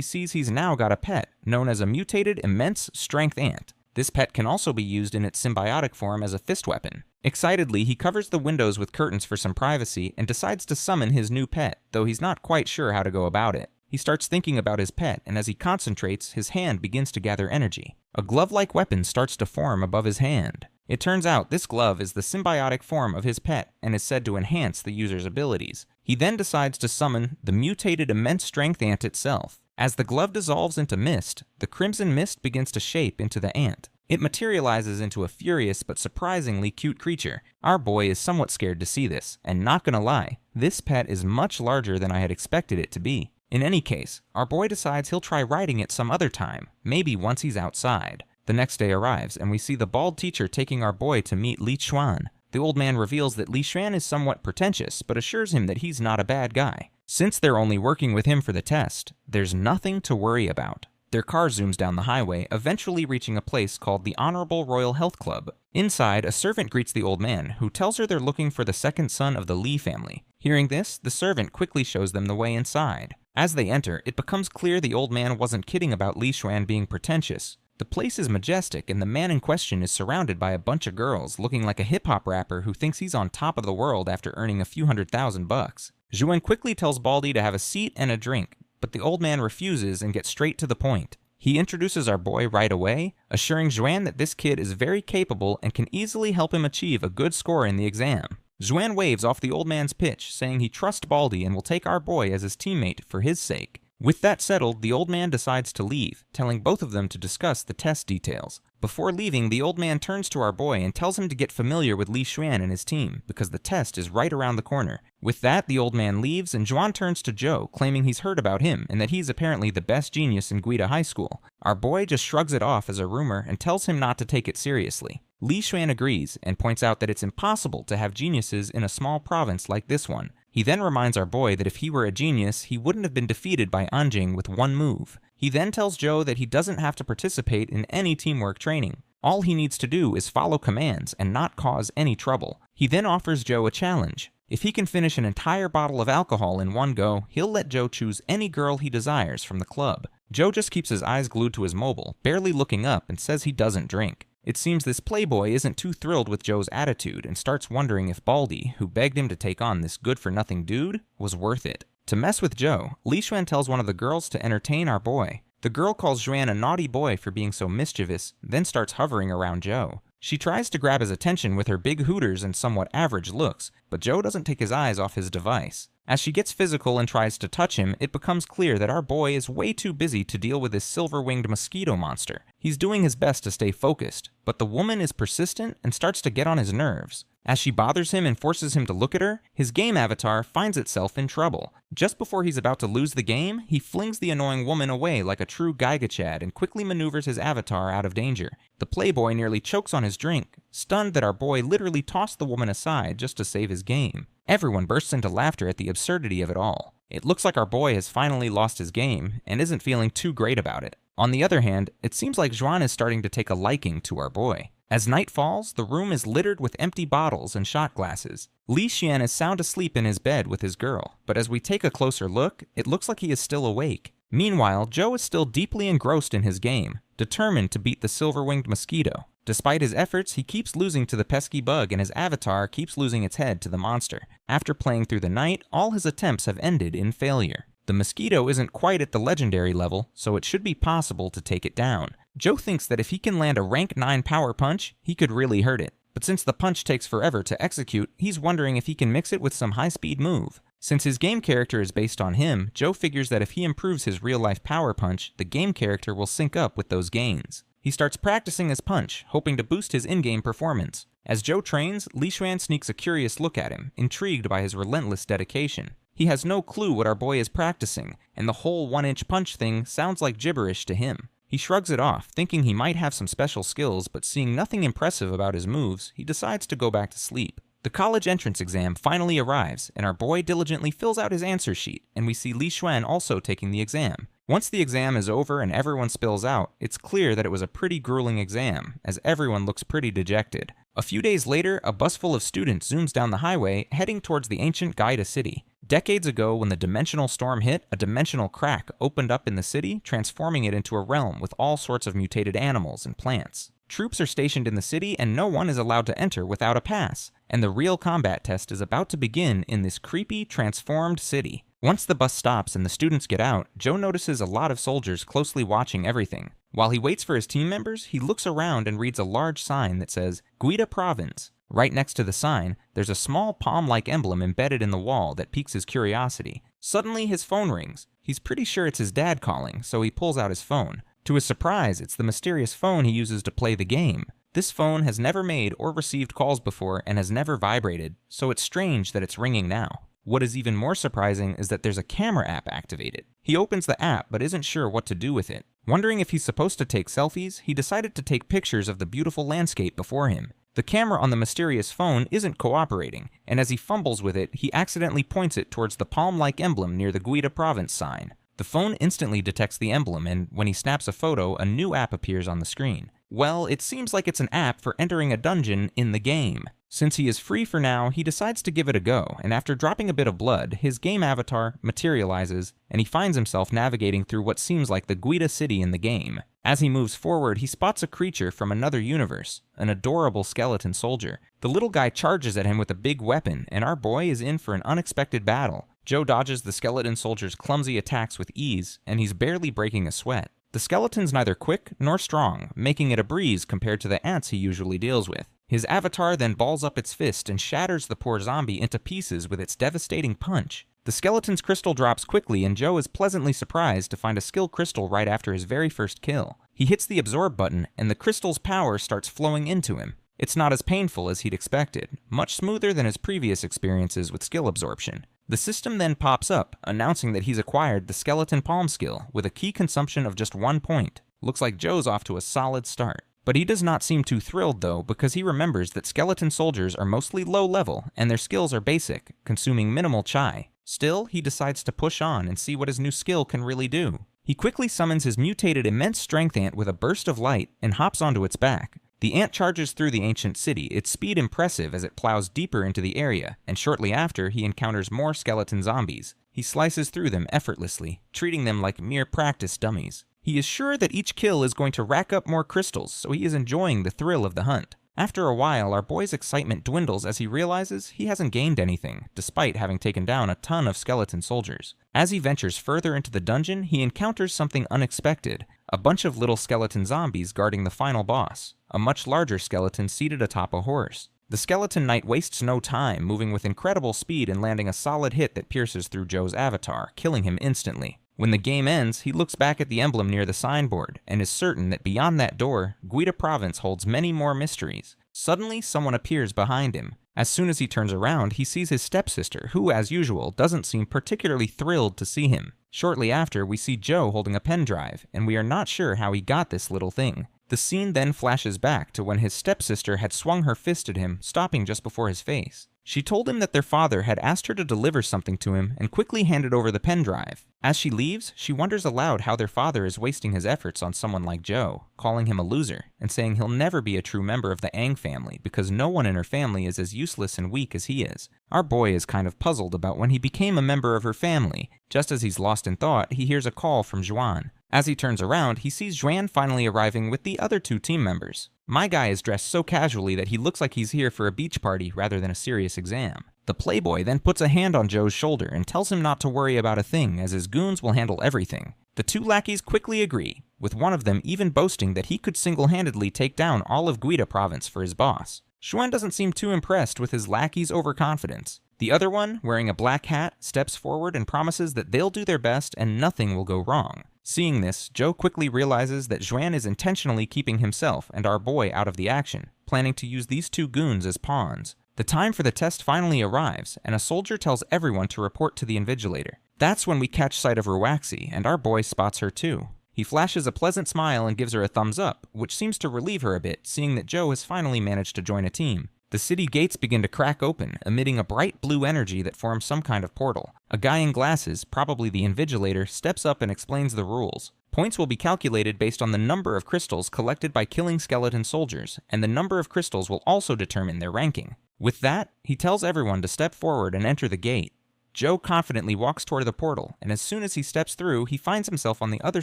sees he's now got a pet, known as a mutated immense strength ant. This pet can also be used in its symbiotic form as a fist weapon. Excitedly, he covers the windows with curtains for some privacy, and decides to summon his new pet, though he's not quite sure how to go about it. He starts thinking about his pet, and as he concentrates, his hand begins to gather energy. A glove-like weapon starts to form above his hand. It turns out this glove is the symbiotic form of his pet and is said to enhance the user's abilities. He then decides to summon the mutated immense strength ant itself. As the glove dissolves into mist, the crimson mist begins to shape into the ant. It materializes into a furious but surprisingly cute creature. Our boy is somewhat scared to see this, and not gonna lie, this pet is much larger than I had expected it to be. In any case, our boy decides he'll try riding it some other time, maybe once he's outside. The next day arrives, and we see the bald teacher taking our boy to meet Li Xuan. The old man reveals that Li Xuan is somewhat pretentious, but assures him that he's not a bad guy. Since they're only working with him for the test, there's nothing to worry about. Their car zooms down the highway, eventually reaching a place called the Honorable Royal Health Club. Inside, a servant greets the old man, who tells her they're looking for the second son of the Li family. Hearing this, the servant quickly shows them the way inside. As they enter, it becomes clear the old man wasn't kidding about Li Xuan being pretentious. The place is majestic, and the man in question is surrounded by a bunch of girls, looking like a hip-hop rapper who thinks he's on top of the world after earning a few $100,000. Zhou Wen quickly tells Baldy to have a seat and a drink, but the old man refuses and gets straight to the point. He introduces our boy right away, assuring Zhou Wen that this kid is very capable and can easily help him achieve a good score in the exam. Zhou Wen waves off the old man's pitch, saying he trusts Baldy and will take our boy as his teammate for his sake. With that settled, the old man decides to leave, telling both of them to discuss the test details. Before leaving, the old man turns to our boy and tells him to get familiar with Li Xuan and his team, because the test is right around the corner. With that, the old man leaves, and Zhuan turns to Zhou, claiming he's heard about him and that he's apparently the best genius in Guida High School. Our boy just shrugs it off as a rumor and tells him not to take it seriously. Li Xuan agrees and points out that it's impossible to have geniuses in a small province like this one. He then reminds our boy that if he were a genius, he wouldn't have been defeated by Anjing with one move. He then tells Zhou that he doesn't have to participate in any teamwork training. All he needs to do is follow commands and not cause any trouble. He then offers Zhou a challenge. If he can finish an entire bottle of alcohol in one go, he'll let Zhou choose any girl he desires from the club. Zhou just keeps his eyes glued to his mobile, barely looking up, and says he doesn't drink. It seems this playboy isn't too thrilled with Zhou's attitude and starts wondering if Baldy, who begged him to take on this good-for-nothing dude, was worth it. To mess with Zhou, Li Xuan tells one of the girls to entertain our boy. The girl calls Zhuan a naughty boy for being so mischievous, then starts hovering around Zhou. She tries to grab his attention with her big hooters and somewhat average looks, but Zhou doesn't take his eyes off his device. As she gets physical and tries to touch him, it becomes clear that our boy is way too busy to deal with this silver-winged mosquito monster. He's doing his best to stay focused, but the woman is persistent and starts to get on his nerves. As she bothers him and forces him to look at her, his game avatar finds itself in trouble. Just before he's about to lose the game, he flings the annoying woman away like a true Gigachad and quickly maneuvers his avatar out of danger. The playboy nearly chokes on his drink, stunned that our boy literally tossed the woman aside just to save his game. Everyone bursts into laughter at the absurdity of it all. It looks like our boy has finally lost his game and isn't feeling too great about it. On the other hand, it seems like Zhuan is starting to take a liking to our boy. As night falls, the room is littered with empty bottles and shot glasses. Li Xian is sound asleep in his bed with his girl, but as we take a closer look, it looks like he is still awake. Meanwhile, Zhou is still deeply engrossed in his game, determined to beat the silver-winged mosquito. Despite his efforts, he keeps losing to the pesky bug and his avatar keeps losing its head to the monster. After playing through the night, all his attempts have ended in failure. The mosquito isn't quite at the legendary level, so it should be possible to take it down. Zhou thinks that if he can land a rank 9 power punch, he could really hurt it. But since the punch takes forever to execute, he's wondering if he can mix it with some high-speed move. Since his game character is based on him, Zhou figures that if he improves his real-life power punch, the game character will sync up with those gains. He starts practicing his punch, hoping to boost his in-game performance. As Zhou trains, Li Xuan sneaks a curious look at him, intrigued by his relentless dedication. He has no clue what our boy is practicing, and the whole 1-inch punch thing sounds like gibberish to him. He shrugs it off, thinking he might have some special skills, but seeing nothing impressive about his moves, he decides to go back to sleep. The college entrance exam finally arrives, and our boy diligently fills out his answer sheet, and we see Li Xuan also taking the exam. Once the exam is over and everyone spills out, it's clear that it was a pretty grueling exam, as everyone looks pretty dejected. A few days later, a bus full of students zooms down the highway, heading towards the ancient Gaida city. Decades ago, when the dimensional storm hit, a dimensional crack opened up in the city, transforming it into a realm with all sorts of mutated animals and plants. Troops are stationed in the city, and no one is allowed to enter without a pass, and the real combat test is about to begin in this creepy, transformed city. Once the bus stops and the students get out, Zhou notices a lot of soldiers closely watching everything. While he waits for his team members, he looks around and reads a large sign that says, Guida Province. Right next to the sign, there's a small palm-like emblem embedded in the wall that piques his curiosity. Suddenly, his phone rings. He's pretty sure it's his dad calling, so he pulls out his phone. To his surprise, it's the mysterious phone he uses to play the game. This phone has never made or received calls before and has never vibrated, so it's strange that it's ringing now. What is even more surprising is that there's a camera app activated. He opens the app but isn't sure what to do with it. Wondering if he's supposed to take selfies, he decided to take pictures of the beautiful landscape before him. The camera on the mysterious phone isn't cooperating, and as he fumbles with it, he accidentally points it towards the palm-like emblem near the Guida Province sign. The phone instantly detects the emblem, and when he snaps a photo, a new app appears on the screen. Well, it seems like it's an app for entering a dungeon in the game. Since he is free for now, he decides to give it a go, and after dropping a bit of blood, his game avatar materializes, and he finds himself navigating through what seems like the Guida city in the game. As he moves forward, he spots a creature from another universe, an adorable skeleton soldier. The little guy charges at him with a big weapon, and our boy is in for an unexpected battle. Zhou dodges the skeleton soldier's clumsy attacks with ease, and he's barely breaking a sweat. The skeleton's neither quick nor strong, making it a breeze compared to the ants he usually deals with. His avatar then balls up its fist and shatters the poor zombie into pieces with its devastating punch. The skeleton's crystal drops quickly, and Zhou is pleasantly surprised to find a skill crystal right after his very first kill. He hits the absorb button, and the crystal's power starts flowing into him. It's not as painful as he'd expected, much smoother than his previous experiences with skill absorption. The system then pops up, announcing that he's acquired the Skeleton Palm skill with a key consumption of just 1 point. Looks like Zhou's off to a solid start. But he does not seem too thrilled though, because he remembers that skeleton soldiers are mostly low level and their skills are basic, consuming minimal chai. Still, he decides to push on and see what his new skill can really do. He quickly summons his mutated immense strength ant with a burst of light and hops onto its back. The ant charges through the ancient city, its speed impressive as it plows deeper into the area, and shortly after he encounters more skeleton zombies. He slices through them effortlessly, treating them like mere practice dummies. He is sure that each kill is going to rack up more crystals, so he is enjoying the thrill of the hunt. After a while, our boy's excitement dwindles as he realizes he hasn't gained anything, despite having taken down a ton of skeleton soldiers. As he ventures further into the dungeon, he encounters something unexpected, a bunch of little skeleton zombies guarding the final boss, a much larger skeleton seated atop a horse. The skeleton knight wastes no time, moving with incredible speed and landing a solid hit that pierces through Zhou's avatar, killing him instantly. When the game ends, he looks back at the emblem near the signboard and is certain that beyond that door, Guida Province holds many more mysteries. Suddenly, someone appears behind him. As soon as he turns around, he sees his stepsister, who, as usual, doesn't seem particularly thrilled to see him. Shortly after, we see Zhou holding a pen drive, and we are not sure how he got this little thing. The scene then flashes back to when his stepsister had swung her fist at him, stopping just before his face. She told him that their father had asked her to deliver something to him and quickly handed over the pen drive. As she leaves, she wonders aloud how their father is wasting his efforts on someone like Zhou, calling him a loser, and saying he'll never be a true member of the Ang family because no one in her family is as useless and weak as he is. Our boy is kind of puzzled about when he became a member of her family. Just as he's lost in thought, he hears a call from Zhuan. As he turns around, he sees Zhuan finally arriving with the other 2 team members. My guy is dressed so casually that he looks like he's here for a beach party rather than a serious exam. The playboy then puts a hand on Zhou's shoulder and tells him not to worry about a thing, as his goons will handle everything. The 2 lackeys quickly agree, with one of them even boasting that he could single-handedly take down all of Guida Province for his boss. Zhuan doesn't seem too impressed with his lackey's overconfidence. The other one, wearing a black hat, steps forward and promises that they'll do their best and nothing will go wrong. Seeing this, Zhou quickly realizes that Zhuan is intentionally keeping himself and our boy out of the action, planning to use these 2 goons as pawns. The time for the test finally arrives, and a soldier tells everyone to report to the invigilator. That's when we catch sight of Ruaxi, and our boy spots her too. He flashes a pleasant smile and gives her a thumbs up, which seems to relieve her a bit, seeing that Zhou has finally managed to join a team. The city gates begin to crack open, emitting a bright blue energy that forms some kind of portal. A guy in glasses, probably the Invigilator, steps up and explains the rules. Points will be calculated based on the number of crystals collected by killing skeleton soldiers, and the number of crystals will also determine their ranking. With that, he tells everyone to step forward and enter the gate. Zhou confidently walks toward the portal, and as soon as he steps through, he finds himself on the other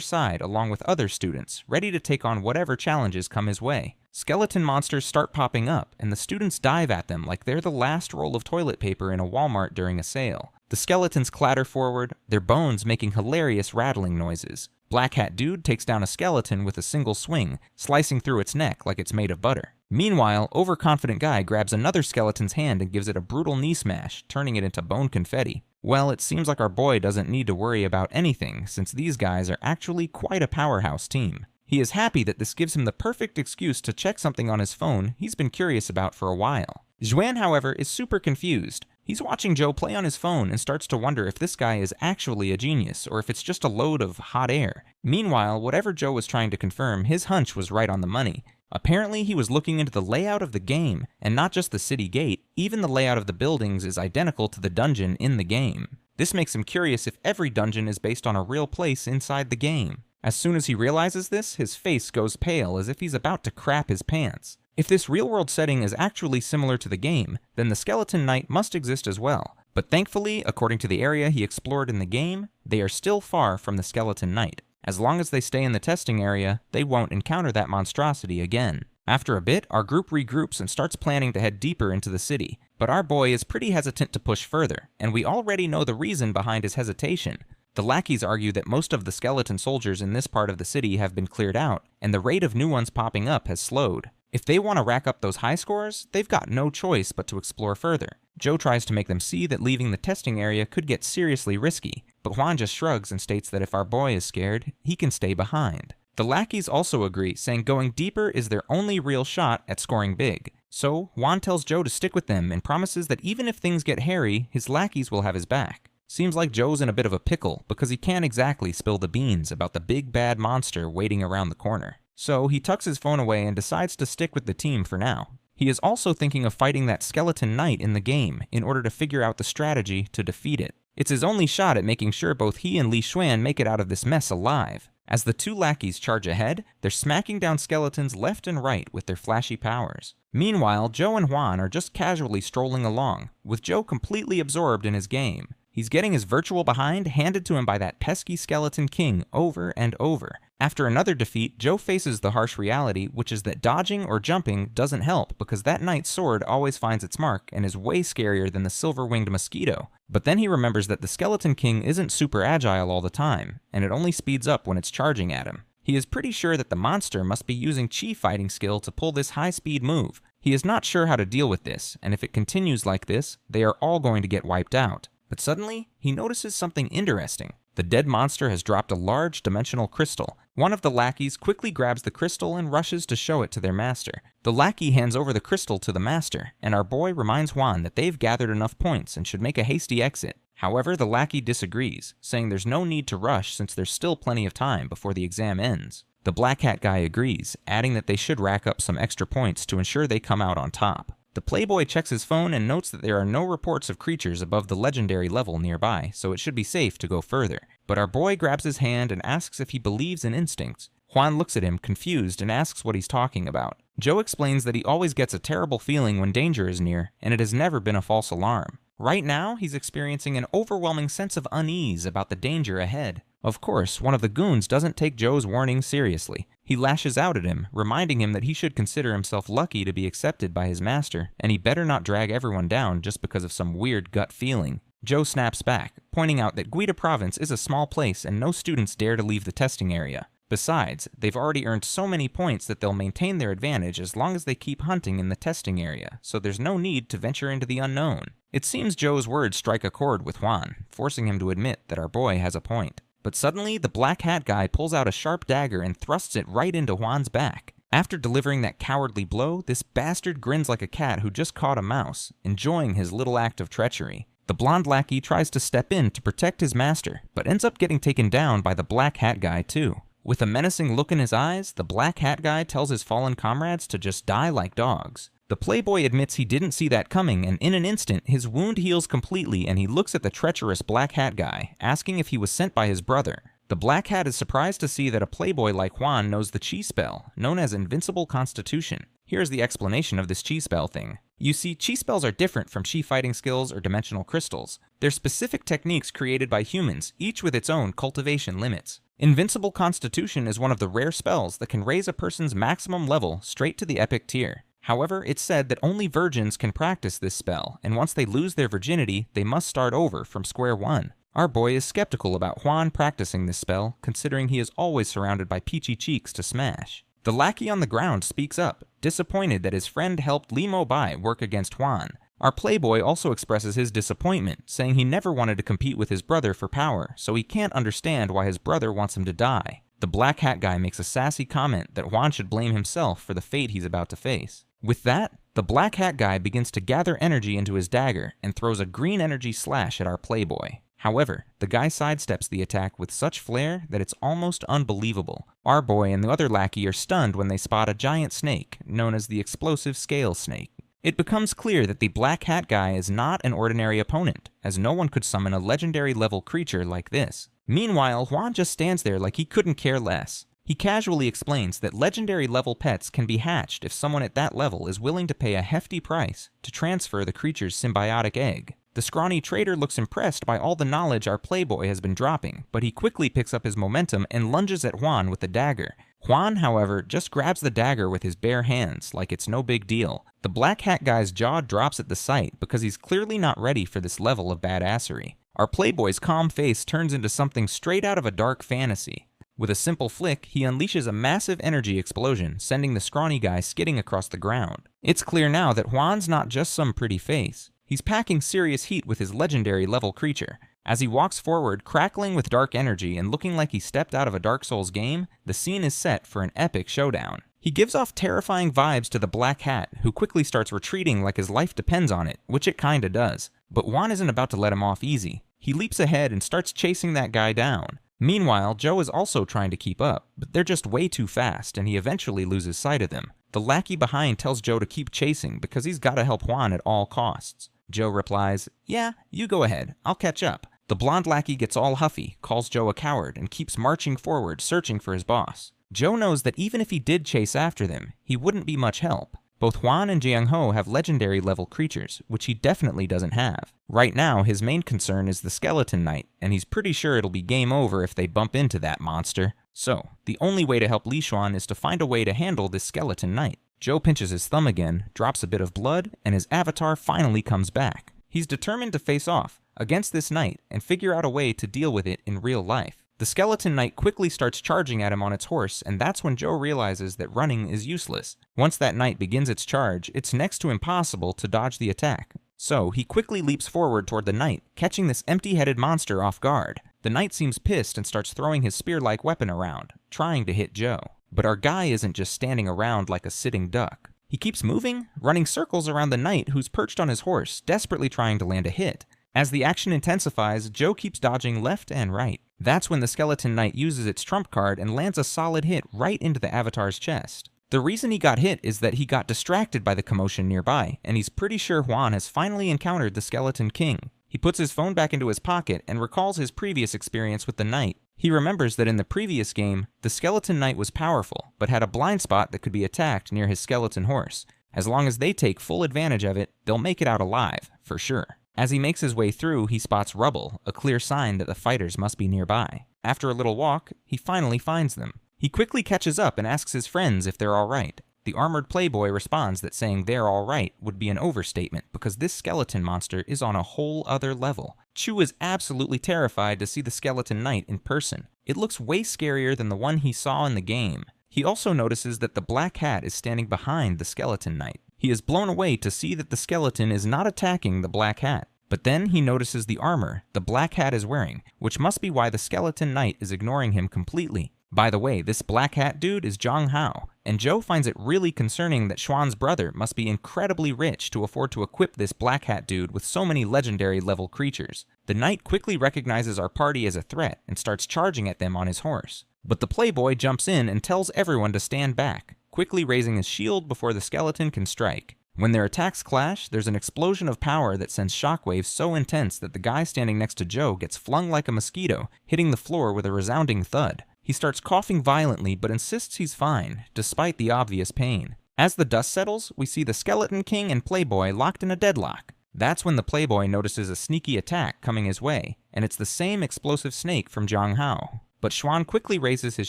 side along with other students, ready to take on whatever challenges come his way. Skeleton monsters start popping up, and the students dive at them like they're the last roll of toilet paper in a Walmart during a sale. The skeletons clatter forward, their bones making hilarious rattling noises. Black Hat Dude takes down a skeleton with a single swing, slicing through its neck like it's made of butter. Meanwhile, overconfident guy grabs another skeleton's hand and gives it a brutal knee smash, turning it into bone confetti. Well, it seems like our boy doesn't need to worry about anything, since these guys are actually quite a powerhouse team. He is happy that this gives him the perfect excuse to check something on his phone he's been curious about for a while. Zhou Wen, however, is super confused. He's watching Zhou play on his phone and starts to wonder if this guy is actually a genius, or if it's just a load of hot air. Meanwhile, whatever Zhou was trying to confirm, his hunch was right on the money. Apparently, he was looking into the layout of the game, and not just the city gate, even the layout of the buildings is identical to the dungeon in the game. This makes him curious if every dungeon is based on a real place inside the game. As soon as he realizes this, his face goes pale as if he's about to crap his pants. If this real-world setting is actually similar to the game, then the Skeleton Knight must exist as well. But thankfully, according to the area he explored in the game, they are still far from the Skeleton Knight. As long as they stay in the testing area, they won't encounter that monstrosity again. After a bit, our group regroups and starts planning to head deeper into the city. But our boy is pretty hesitant to push further, and we already know the reason behind his hesitation. The lackeys argue that most of the skeleton soldiers in this part of the city have been cleared out, and the rate of new ones popping up has slowed. If they want to rack up those high scores, they've got no choice but to explore further. Zhou tries to make them see that leaving the testing area could get seriously risky, but Juan just shrugs and states that if our boy is scared, he can stay behind. The lackeys also agree, saying going deeper is their only real shot at scoring big. So, Juan tells Zhou to stick with them and promises that even if things get hairy, his lackeys will have his back. Seems like Zhou's in a bit of a pickle because he can't exactly spill the beans about the big bad monster waiting around the corner. So he tucks his phone away and decides to stick with the team for now. He is also thinking of fighting that Skeleton Knight in the game in order to figure out the strategy to defeat it. It's his only shot at making sure both he and Li Xuan make it out of this mess alive. As the two lackeys charge ahead, they're smacking down skeletons left and right with their flashy powers. Meanwhile, Zhou and Juan are just casually strolling along, with Zhou completely absorbed in his game. He's getting his virtual behind handed to him by that pesky Skeleton King over and over. After another defeat, Zhou faces the harsh reality, which is that dodging or jumping doesn't help because that knight's sword always finds its mark and is way scarier than the silver-winged mosquito. But then he remembers that the Skeleton King isn't super agile all the time, and it only speeds up when it's charging at him. He is pretty sure that the monster must be using chi fighting skill to pull this high-speed move. He is not sure how to deal with this, and if it continues like this, they are all going to get wiped out. But suddenly, he notices something interesting. The dead monster has dropped a large dimensional crystal. One of the lackeys quickly grabs the crystal and rushes to show it to their master. The lackey hands over the crystal to the master, and our boy reminds Juan that they've gathered enough points and should make a hasty exit. However, the lackey disagrees, saying there's no need to rush since there's still plenty of time before the exam ends. The black hat guy agrees, adding that they should rack up some extra points to ensure they come out on top. The playboy checks his phone and notes that there are no reports of creatures above the legendary level nearby, so it should be safe to go further. But our boy grabs his hand and asks if he believes in instincts. Juan looks at him, confused, and asks what he's talking about. Zhou explains that he always gets a terrible feeling when danger is near, and it has never been a false alarm. Right now, he's experiencing an overwhelming sense of unease about the danger ahead. Of course, one of the goons doesn't take Zhou's warning seriously. He lashes out at him, reminding him that he should consider himself lucky to be accepted by his master, and he better not drag everyone down just because of some weird gut feeling. Zhou snaps back, pointing out that Guida Province is a small place and no students dare to leave the testing area. Besides, they've already earned so many points that they'll maintain their advantage as long as they keep hunting in the testing area, so there's no need to venture into the unknown. It seems Zhou's words strike a chord with Juan, forcing him to admit that our boy has a point. But suddenly, the black hat guy pulls out a sharp dagger and thrusts it right into Juan's back. After delivering that cowardly blow, this bastard grins like a cat who just caught a mouse, enjoying his little act of treachery. The blonde lackey tries to step in to protect his master, but ends up getting taken down by the black hat guy too. With a menacing look in his eyes, the black hat guy tells his fallen comrades to just die like dogs. The playboy admits he didn't see that coming, and in an instant, his wound heals completely and he looks at the treacherous black hat guy, asking if he was sent by his brother. The black hat is surprised to see that a playboy like Juan knows the chi spell, known as Invincible Constitution. Here's the explanation of this chi spell thing. You see, chi spells are different from chi fighting skills or dimensional crystals. They're specific techniques created by humans, each with its own cultivation limits. Invincible Constitution is one of the rare spells that can raise a person's maximum level straight to the epic tier. However, it's said that only virgins can practice this spell, and once they lose their virginity, they must start over from square one. Our boy is skeptical about Juan practicing this spell, considering he is always surrounded by peachy cheeks to smash. The lackey on the ground speaks up, disappointed that his friend helped Li Mo Bai work against Juan. Our playboy also expresses his disappointment, saying he never wanted to compete with his brother for power, so he can't understand why his brother wants him to die. The black hat guy makes a sassy comment that Juan should blame himself for the fate he's about to face. With that, the black hat guy begins to gather energy into his dagger and throws a green energy slash at our playboy. However, the guy sidesteps the attack with such flair that it's almost unbelievable. Our boy and the other lackey are stunned when they spot a giant snake, known as the explosive scale snake. It becomes clear that the black hat guy is not an ordinary opponent, as no one could summon a legendary level creature like this. Meanwhile, Juan just stands there like he couldn't care less. He casually explains that legendary level pets can be hatched if someone at that level is willing to pay a hefty price to transfer the creature's symbiotic egg. The scrawny trader looks impressed by all the knowledge our playboy has been dropping, but he quickly picks up his momentum and lunges at Juan with the dagger. Juan, however, just grabs the dagger with his bare hands like it's no big deal. The black hat guy's jaw drops at the sight because he's clearly not ready for this level of badassery. Our playboy's calm face turns into something straight out of a dark fantasy. With a simple flick, he unleashes a massive energy explosion, sending the scrawny guy skidding across the ground. It's clear now that Juan's not just some pretty face. He's packing serious heat with his legendary level creature. As he walks forward, crackling with dark energy and looking like he stepped out of a Dark Souls game, the scene is set for an epic showdown. He gives off terrifying vibes to the black hat, who quickly starts retreating like his life depends on it, which it kinda does. But Juan isn't about to let him off easy. He leaps ahead and starts chasing that guy down. Meanwhile, Zhou is also trying to keep up, but they're just way too fast and he eventually loses sight of them. The lackey behind tells Zhou to keep chasing because he's gotta help Juan at all costs. Zhou replies, "Yeah, you go ahead, I'll catch up." The blonde lackey gets all huffy, calls Zhou a coward, and keeps marching forward searching for his boss. Zhou knows that even if he did chase after them, he wouldn't be much help. Both Juan and Jiang Ho have legendary level creatures, which he definitely doesn't have. Right now, his main concern is the Skeleton Knight, and he's pretty sure it'll be game over if they bump into that monster. So, the only way to help Li Xuan is to find a way to handle this Skeleton Knight. Zhou pinches his thumb again, drops a bit of blood, and his avatar finally comes back. He's determined to face off against this knight and figure out a way to deal with it in real life. The Skeleton Knight quickly starts charging at him on its horse, and that's when Zhou realizes that running is useless. Once that knight begins its charge, it's next to impossible to dodge the attack. So, he quickly leaps forward toward the knight, catching this empty-headed monster off guard. The knight seems pissed and starts throwing his spear-like weapon around, trying to hit Zhou. But our guy isn't just standing around like a sitting duck. He keeps moving, running circles around the knight who's perched on his horse, desperately trying to land a hit. As the action intensifies, Zhou keeps dodging left and right. That's when the Skeleton Knight uses its trump card and lands a solid hit right into the avatar's chest. The reason he got hit is that he got distracted by the commotion nearby, and he's pretty sure Juan has finally encountered the Skeleton King. He puts his phone back into his pocket and recalls his previous experience with the knight. He remembers that in the previous game, the Skeleton Knight was powerful, but had a blind spot that could be attacked near his skeleton horse. As long as they take full advantage of it, they'll make it out alive, for sure. As he makes his way through, he spots rubble, a clear sign that the fighters must be nearby. After a little walk, he finally finds them. He quickly catches up and asks his friends if they're alright. The armored playboy responds that saying they're alright would be an overstatement because this skeleton monster is on a whole other level. Chu is absolutely terrified to see the Skeleton Knight in person. It looks way scarier than the one he saw in the game. He also notices that the black hat is standing behind the Skeleton Knight. He is blown away to see that the skeleton is not attacking the black hat. But then he notices the armor the black hat is wearing, which must be why the Skeleton Knight is ignoring him completely. By the way, this black hat dude is Zhang Hao, and Zhou finds it really concerning that Xuan's brother must be incredibly rich to afford to equip this black hat dude with so many legendary level creatures. The knight quickly recognizes our party as a threat and starts charging at them on his horse. But the playboy jumps in and tells everyone to stand back, quickly raising his shield before the skeleton can strike. When their attacks clash, there's an explosion of power that sends shockwaves so intense that the guy standing next to Zhou gets flung like a mosquito, hitting the floor with a resounding thud. He starts coughing violently but insists he's fine, despite the obvious pain. As the dust settles, we see the Skeleton King and Playboy locked in a deadlock. That's when the Playboy notices a sneaky attack coming his way, and it's the same explosive snake from Zhang Hao. But Xuan quickly raises his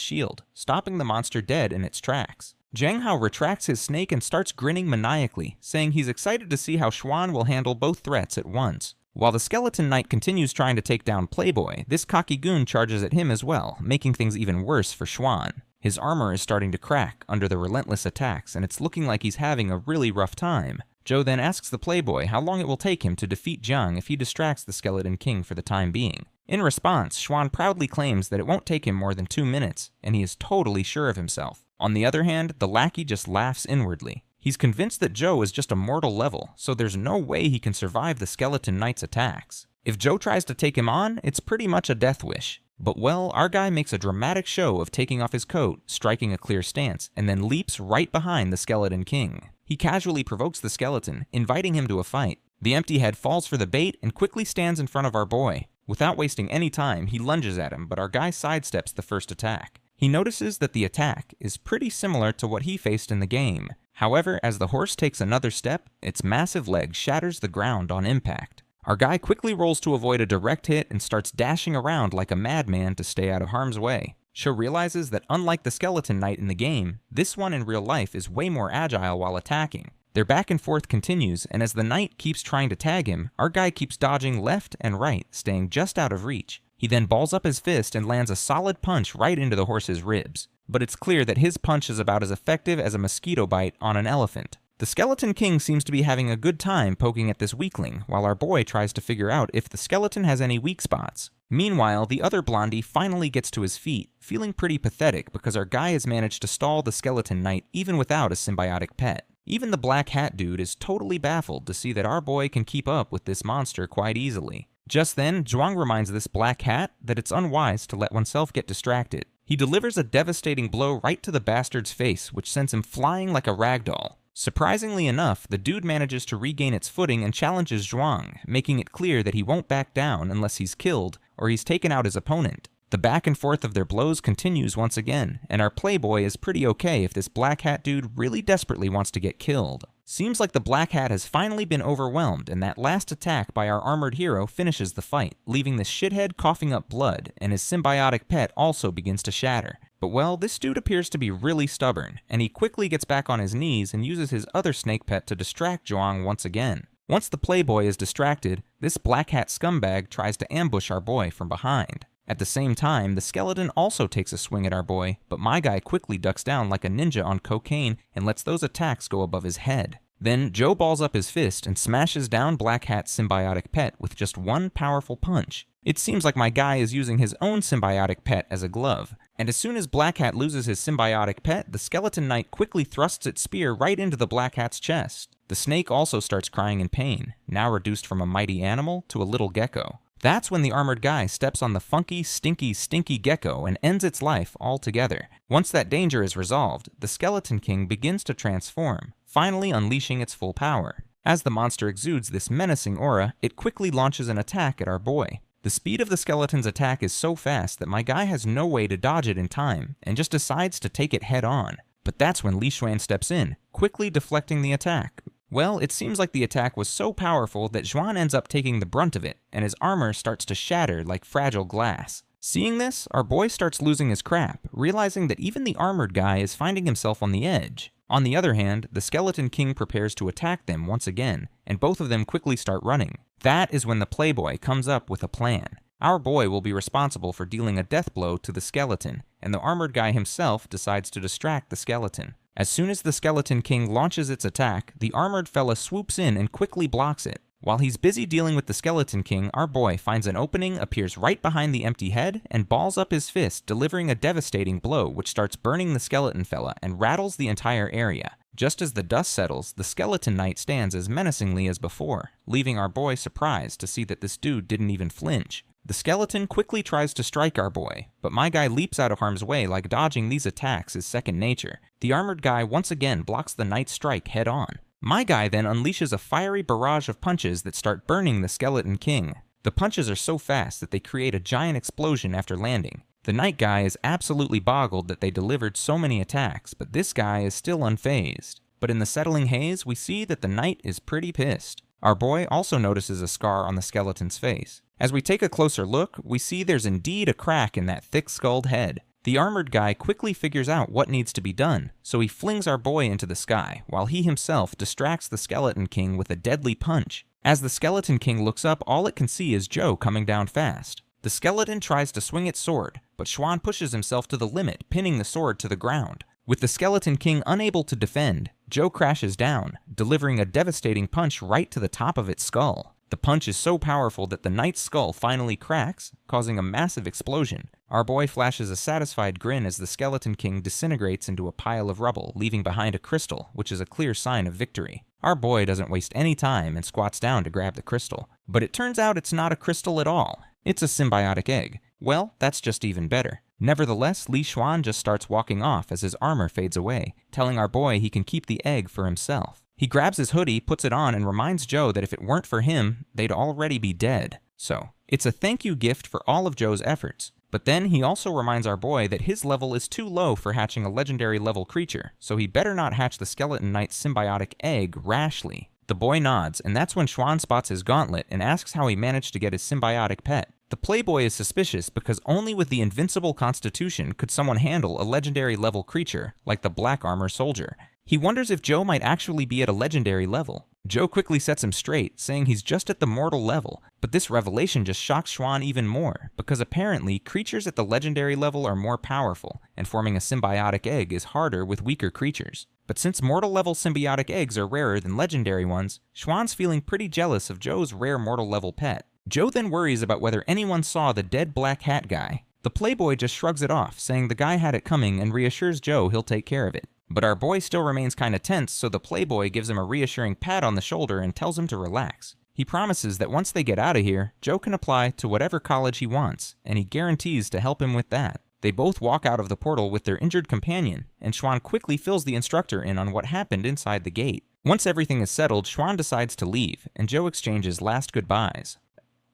shield, stopping the monster dead in its tracks. Zhang Hao retracts his snake and starts grinning maniacally, saying he's excited to see how Xuan will handle both threats at once. While the Skeleton Knight continues trying to take down Playboy, this cocky goon charges at him as well, making things even worse for Xuan. His armor is starting to crack under the relentless attacks, and it's looking like he's having a really rough time. Zhou then asks the Playboy how long it will take him to defeat Zhang if he distracts the Skeleton King for the time being. In response, Xuan proudly claims that it won't take him more than 2 minutes, and he is totally sure of himself. On the other hand, the lackey just laughs inwardly. He's convinced that Zhou is just a mortal level, so there's no way he can survive the Skeleton Knight's attacks. If Zhou tries to take him on, it's pretty much a death wish. But well, our guy makes a dramatic show of taking off his coat, striking a clear stance, and then leaps right behind the Skeleton King. He casually provokes the skeleton, inviting him to a fight. The empty head falls for the bait and quickly stands in front of our boy. Without wasting any time, he lunges at him, but our guy sidesteps the first attack. He notices that the attack is pretty similar to what he faced in the game. However, as the horse takes another step, its massive leg shatters the ground on impact. Our guy quickly rolls to avoid a direct hit and starts dashing around like a madman to stay out of harm's way. Zhou realizes that unlike the Skeleton Knight in the game, this one in real life is way more agile while attacking. Their back and forth continues, and as the knight keeps trying to tag him, our guy keeps dodging left and right, staying just out of reach. He then balls up his fist and lands a solid punch right into the horse's ribs. But it's clear that his punch is about as effective as a mosquito bite on an elephant. The Skeleton King seems to be having a good time poking at this weakling, while our boy tries to figure out if the skeleton has any weak spots. Meanwhile, the other blondie finally gets to his feet, feeling pretty pathetic because our guy has managed to stall the Skeleton Knight even without a symbiotic pet. Even the black hat dude is totally baffled to see that our boy can keep up with this monster quite easily. Just then, Zhuang reminds this black hat that it's unwise to let oneself get distracted. He delivers a devastating blow right to the bastard's face, which sends him flying like a ragdoll. Surprisingly enough, the dude manages to regain its footing and challenges Zhuang, making it clear that he won't back down unless he's killed or he's taken out his opponent. The back and forth of their blows continues once again, and our playboy is pretty okay if this black hat dude really desperately wants to get killed. Seems like the black hat has finally been overwhelmed, and that last attack by our armored hero finishes the fight, leaving this shithead coughing up blood, and his symbiotic pet also begins to shatter. But well, this dude appears to be really stubborn, and he quickly gets back on his knees and uses his other snake pet to distract Zhuang once again. Once the playboy is distracted, this black hat scumbag tries to ambush our boy from behind. At the same time, the skeleton also takes a swing at our boy, but my guy quickly ducks down like a ninja on cocaine and lets those attacks go above his head. Then Zhou balls up his fist and smashes down Black Hat's symbiotic pet with just one powerful punch. It seems like my guy is using his own symbiotic pet as a glove, and as soon as Black Hat loses his symbiotic pet, the Skeleton Knight quickly thrusts its spear right into the Black Hat's chest. The snake also starts crying in pain, now reduced from a mighty animal to a little gecko. That's when the armored guy steps on the funky, stinky gecko and ends its life altogether. Once that danger is resolved, the Skeleton King begins to transform, finally unleashing its full power. As the monster exudes this menacing aura, it quickly launches an attack at our boy. The speed of the skeleton's attack is so fast that my guy has no way to dodge it in time, and just decides to take it head on. But that's when Li Xuan steps in, quickly deflecting the attack. Well, it seems like the attack was so powerful that Zhuan ends up taking the brunt of it, and his armor starts to shatter like fragile glass. Seeing this, our boy starts losing his crap, realizing that even the armored guy is finding himself on the edge. On the other hand, the Skeleton King prepares to attack them once again, and both of them quickly start running. That is when the playboy comes up with a plan. Our boy will be responsible for dealing a death blow to the skeleton, and the armored guy himself decides to distract the skeleton. As soon as the Skeleton King launches its attack, the armored fella swoops in and quickly blocks it. While he's busy dealing with the Skeleton King, our boy finds an opening, appears right behind the empty head, and balls up his fist, delivering a devastating blow which starts burning the skeleton fella and rattles the entire area. Just as the dust settles, the Skeleton Knight stands as menacingly as before, leaving our boy surprised to see that this dude didn't even flinch. The skeleton quickly tries to strike our boy, but my guy leaps out of harm's way like dodging these attacks is second nature. The armored guy once again blocks the knight's strike head on. My guy then unleashes a fiery barrage of punches that start burning the skeleton king. The punches are so fast that they create a giant explosion after landing. The knight guy is absolutely boggled that they delivered so many attacks, but this guy is still unfazed. But in the settling haze, we see that the knight is pretty pissed. Our boy also notices a scar on the skeleton's face. As we take a closer look, we see there's indeed a crack in that thick-skulled head. The armored guy quickly figures out what needs to be done, so he flings our boy into the sky, while he himself distracts the skeleton king with a deadly punch. As the skeleton king looks up, all it can see is Zhou coming down fast. The skeleton tries to swing its sword, but Zhou Wen pushes himself to the limit, pinning the sword to the ground. With the skeleton king unable to defend, Zhou crashes down, delivering a devastating punch right to the top of its skull. The punch is so powerful that the knight's skull finally cracks, causing a massive explosion. Our boy flashes a satisfied grin as the skeleton king disintegrates into a pile of rubble, leaving behind a crystal, which is a clear sign of victory. Our boy doesn't waste any time and squats down to grab the crystal. But it turns out it's not a crystal at all. It's a symbiotic egg. Well, that's just even better. Nevertheless, Li Xuan just starts walking off as his armor fades away, telling our boy he can keep the egg for himself. He grabs his hoodie, puts it on, and reminds Zhou that if it weren't for him, they'd already be dead. So, it's a thank you gift for all of Zhou's efforts. But then he also reminds our boy that his level is too low for hatching a legendary level creature, so he better not hatch the Skeleton Knight's symbiotic egg rashly. The boy nods, and that's when Zhou Wen spots his gauntlet and asks how he managed to get his symbiotic pet. The playboy is suspicious because only with the invincible constitution could someone handle a legendary level creature like the Black Armor Soldier. He wonders if Zhou might actually be at a legendary level. Zhou quickly sets him straight, saying he's just at the mortal level, but this revelation just shocks Zhou Wen even more, because apparently creatures at the legendary level are more powerful, and forming a symbiotic egg is harder with weaker creatures. But since mortal level symbiotic eggs are rarer than legendary ones, Zhou Wen's feeling pretty jealous of Zhou's rare mortal level pet. Zhou then worries about whether anyone saw the dead black hat guy. The playboy just shrugs it off, saying the guy had it coming and reassures Zhou he'll take care of it. But our boy still remains kinda tense, so the playboy gives him a reassuring pat on the shoulder and tells him to relax. He promises that once they get out of here, Zhou can apply to whatever college he wants, and he guarantees to help him with that. They both walk out of the portal with their injured companion, and Zhou Wen quickly fills the instructor in on what happened inside the gate. Once everything is settled, Zhou Wen decides to leave, and Zhou exchanges last goodbyes.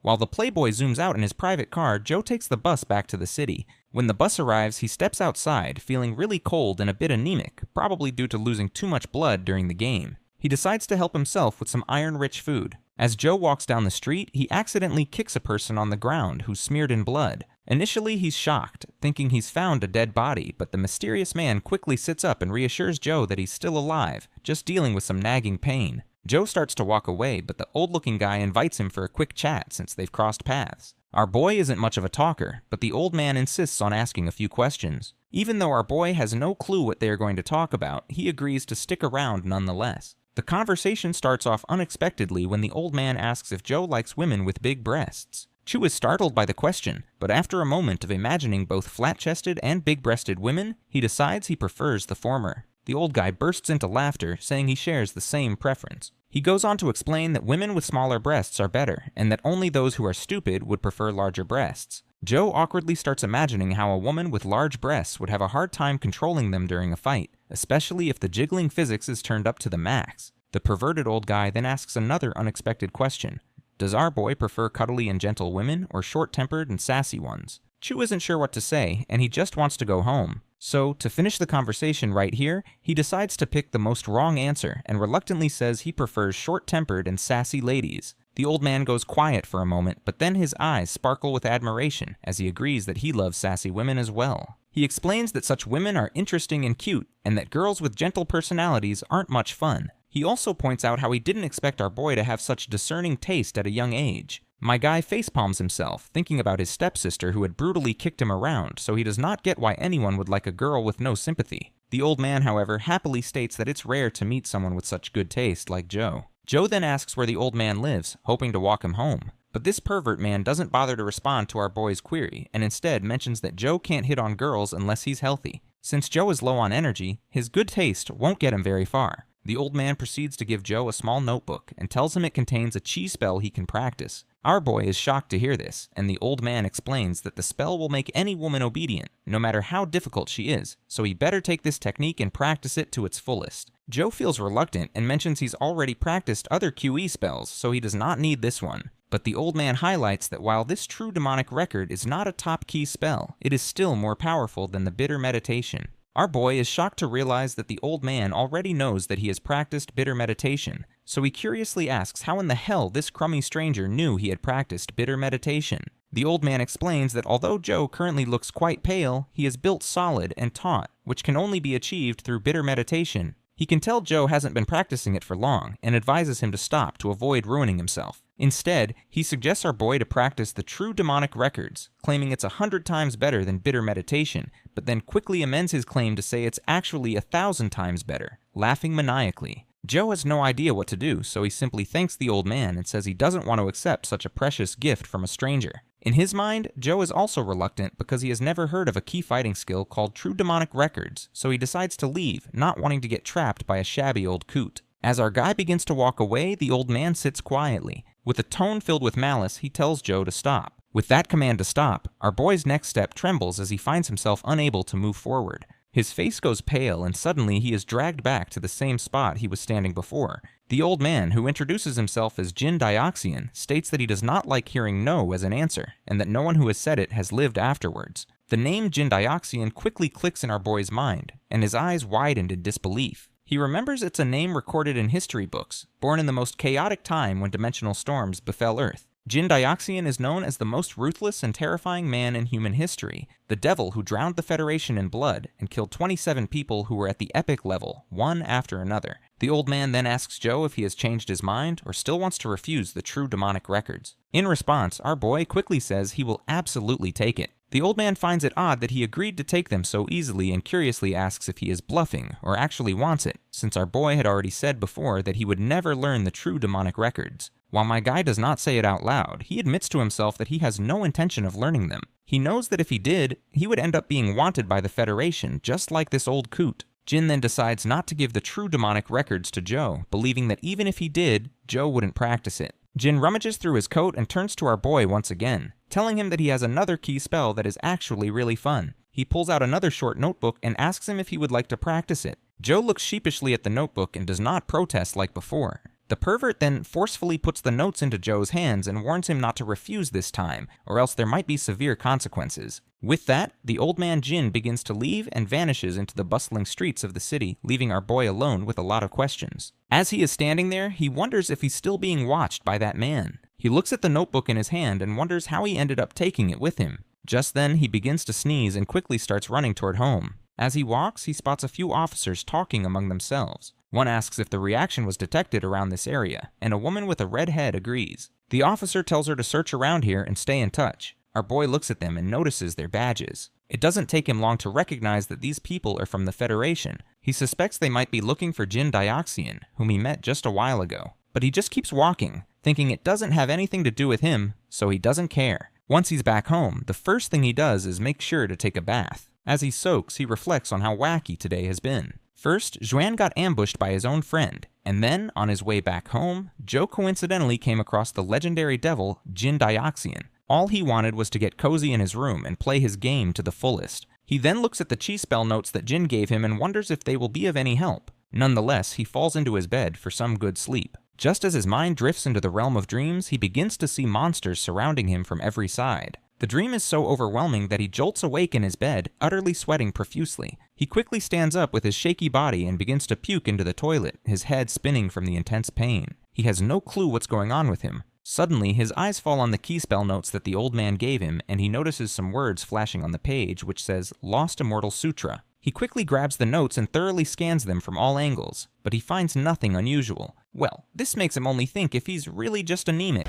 While the playboy zooms out in his private car, Zhou takes the bus back to the city. When the bus arrives, he steps outside, feeling really cold and a bit anemic, probably due to losing too much blood during the game. He decides to help himself with some iron-rich food. As Zhou walks down the street, he accidentally kicks a person on the ground who's smeared in blood. Initially, he's shocked, thinking he's found a dead body, but the mysterious man quickly sits up and reassures Zhou that he's still alive, just dealing with some nagging pain. Zhou starts to walk away, but the old-looking guy invites him for a quick chat since they've crossed paths. Our boy isn't much of a talker, but the old man insists on asking a few questions. Even though our boy has no clue what they are going to talk about, he agrees to stick around nonetheless. The conversation starts off unexpectedly when the old man asks if Zhou likes women with big breasts. Chu is startled by the question, but after a moment of imagining both flat-chested and big-breasted women, he decides he prefers the former. The old guy bursts into laughter, saying he shares the same preference. He goes on to explain that women with smaller breasts are better, and that only those who are stupid would prefer larger breasts. Zhou awkwardly starts imagining how a woman with large breasts would have a hard time controlling them during a fight, especially if the jiggling physics is turned up to the max. The perverted old guy then asks another unexpected question. Does our boy prefer cuddly and gentle women, or short-tempered and sassy ones? Chu isn't sure what to say, and he just wants to go home. So, to finish the conversation right here, he decides to pick the most wrong answer and reluctantly says he prefers short-tempered and sassy ladies. The old man goes quiet for a moment, but then his eyes sparkle with admiration as he agrees that he loves sassy women as well. He explains that such women are interesting and cute, and that girls with gentle personalities aren't much fun. He also points out how he didn't expect our boy to have such discerning taste at a young age. My guy facepalms himself, thinking about his stepsister who had brutally kicked him around, so he does not get why anyone would like a girl with no sympathy. The old man, however, happily states that it's rare to meet someone with such good taste like Zhou. Zhou then asks where the old man lives, hoping to walk him home. But this pervert man doesn't bother to respond to our boy's query, and instead mentions that Zhou can't hit on girls unless he's healthy. Since Zhou is low on energy, his good taste won't get him very far. The old man proceeds to give Zhou a small notebook and tells him it contains a chi spell he can practice. Our boy is shocked to hear this, and the old man explains that the spell will make any woman obedient, no matter how difficult she is, so he better take this technique and practice it to its fullest. Zhou feels reluctant and mentions he's already practiced other QE spells, so he does not need this one. But the old man highlights that while this true demonic record is not a top key spell, it is still more powerful than the bitter meditation. Our boy is shocked to realize that the old man already knows that he has practiced bitter meditation, so he curiously asks how in the hell this crummy stranger knew he had practiced bitter meditation. The old man explains that although Zhou currently looks quite pale, he is built solid and taut, which can only be achieved through bitter meditation. He can tell Zhou hasn't been practicing it for long, and advises him to stop to avoid ruining himself. Instead, he suggests our boy to practice the true demonic records, claiming it's 100 times better than bitter meditation, but then quickly amends his claim to say it's actually 1,000 times better, laughing maniacally. Zhou has no idea what to do, so he simply thanks the old man and says he doesn't want to accept such a precious gift from a stranger. In his mind, Zhou is also reluctant because he has never heard of a key fighting skill called True Demonic Records, so he decides to leave, not wanting to get trapped by a shabby old coot. As our guy begins to walk away, the old man sits quietly. With a tone filled with malice, he tells Zhou to stop. With that command to stop, our boy's next step trembles as he finds himself unable to move forward. His face goes pale, and suddenly he is dragged back to the same spot he was standing before. The old man, who introduces himself as Jin Dioxian, states that he does not like hearing no as an answer, and that no one who has said it has lived afterwards. The name Jin Dioxian quickly clicks in our boy's mind, and his eyes widened in disbelief. He remembers it's a name recorded in history books, born in the most chaotic time when dimensional storms befell Earth. Jin Dioxian is known as the most ruthless and terrifying man in human history, the devil who drowned the Federation in blood and killed 27 people who were at the epic level, one after another. The old man then asks Zhou if he has changed his mind or still wants to refuse the true demonic records. In response, our boy quickly says he will absolutely take it. The old man finds it odd that he agreed to take them so easily and curiously asks if he is bluffing or actually wants it, since our boy had already said before that he would never learn the true demonic records. While my guy does not say it out loud, he admits to himself that he has no intention of learning them. He knows that if he did, he would end up being wanted by the Federation, just like this old coot. Jin then decides not to give the true demonic records to Zhou, believing that even if he did, Zhou wouldn't practice it. Jin rummages through his coat and turns to our boy once again, telling him that he has another key spell that is actually really fun. He pulls out another short notebook and asks him if he would like to practice it. Zhou looks sheepishly at the notebook and does not protest like before. The pervert then forcefully puts the notes into Zhou's hands and warns him not to refuse this time, or else there might be severe consequences. With that, the old man Jin begins to leave and vanishes into the bustling streets of the city, leaving our boy alone with a lot of questions. As he is standing there, he wonders if he's still being watched by that man. He looks at the notebook in his hand and wonders how he ended up taking it with him. Just then, he begins to sneeze and quickly starts running toward home. As he walks, he spots a few officers talking among themselves. One asks if the reaction was detected around this area, and a woman with a red head agrees. The officer tells her to search around here and stay in touch. Our boy looks at them and notices their badges. It doesn't take him long to recognize that these people are from the Federation. He suspects they might be looking for Jin Dioxian, whom he met just a while ago. But he just keeps walking, thinking it doesn't have anything to do with him, so he doesn't care. Once he's back home, the first thing he does is make sure to take a bath. As he soaks, he reflects on how wacky today has been. First, Zhou Wen got ambushed by his own friend, and then, on his way back home, Zhou coincidentally came across the legendary devil, Jin Dioxian. All he wanted was to get cozy in his room and play his game to the fullest. He then looks at the chi spell notes that Jin gave him and wonders if they will be of any help. Nonetheless, he falls into his bed for some good sleep. Just as his mind drifts into the realm of dreams, he begins to see monsters surrounding him from every side. The dream is so overwhelming that he jolts awake in his bed, utterly sweating profusely. He quickly stands up with his shaky body and begins to puke into the toilet, his head spinning from the intense pain. He has no clue what's going on with him. Suddenly, his eyes fall on the key spell notes that the old man gave him, and he notices some words flashing on the page which says, Lost Immortal Sutra. He quickly grabs the notes and thoroughly scans them from all angles, but he finds nothing unusual. Well, this makes him only think if he's really just anemic.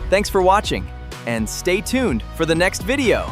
Thanks for watching, and stay tuned for the next video.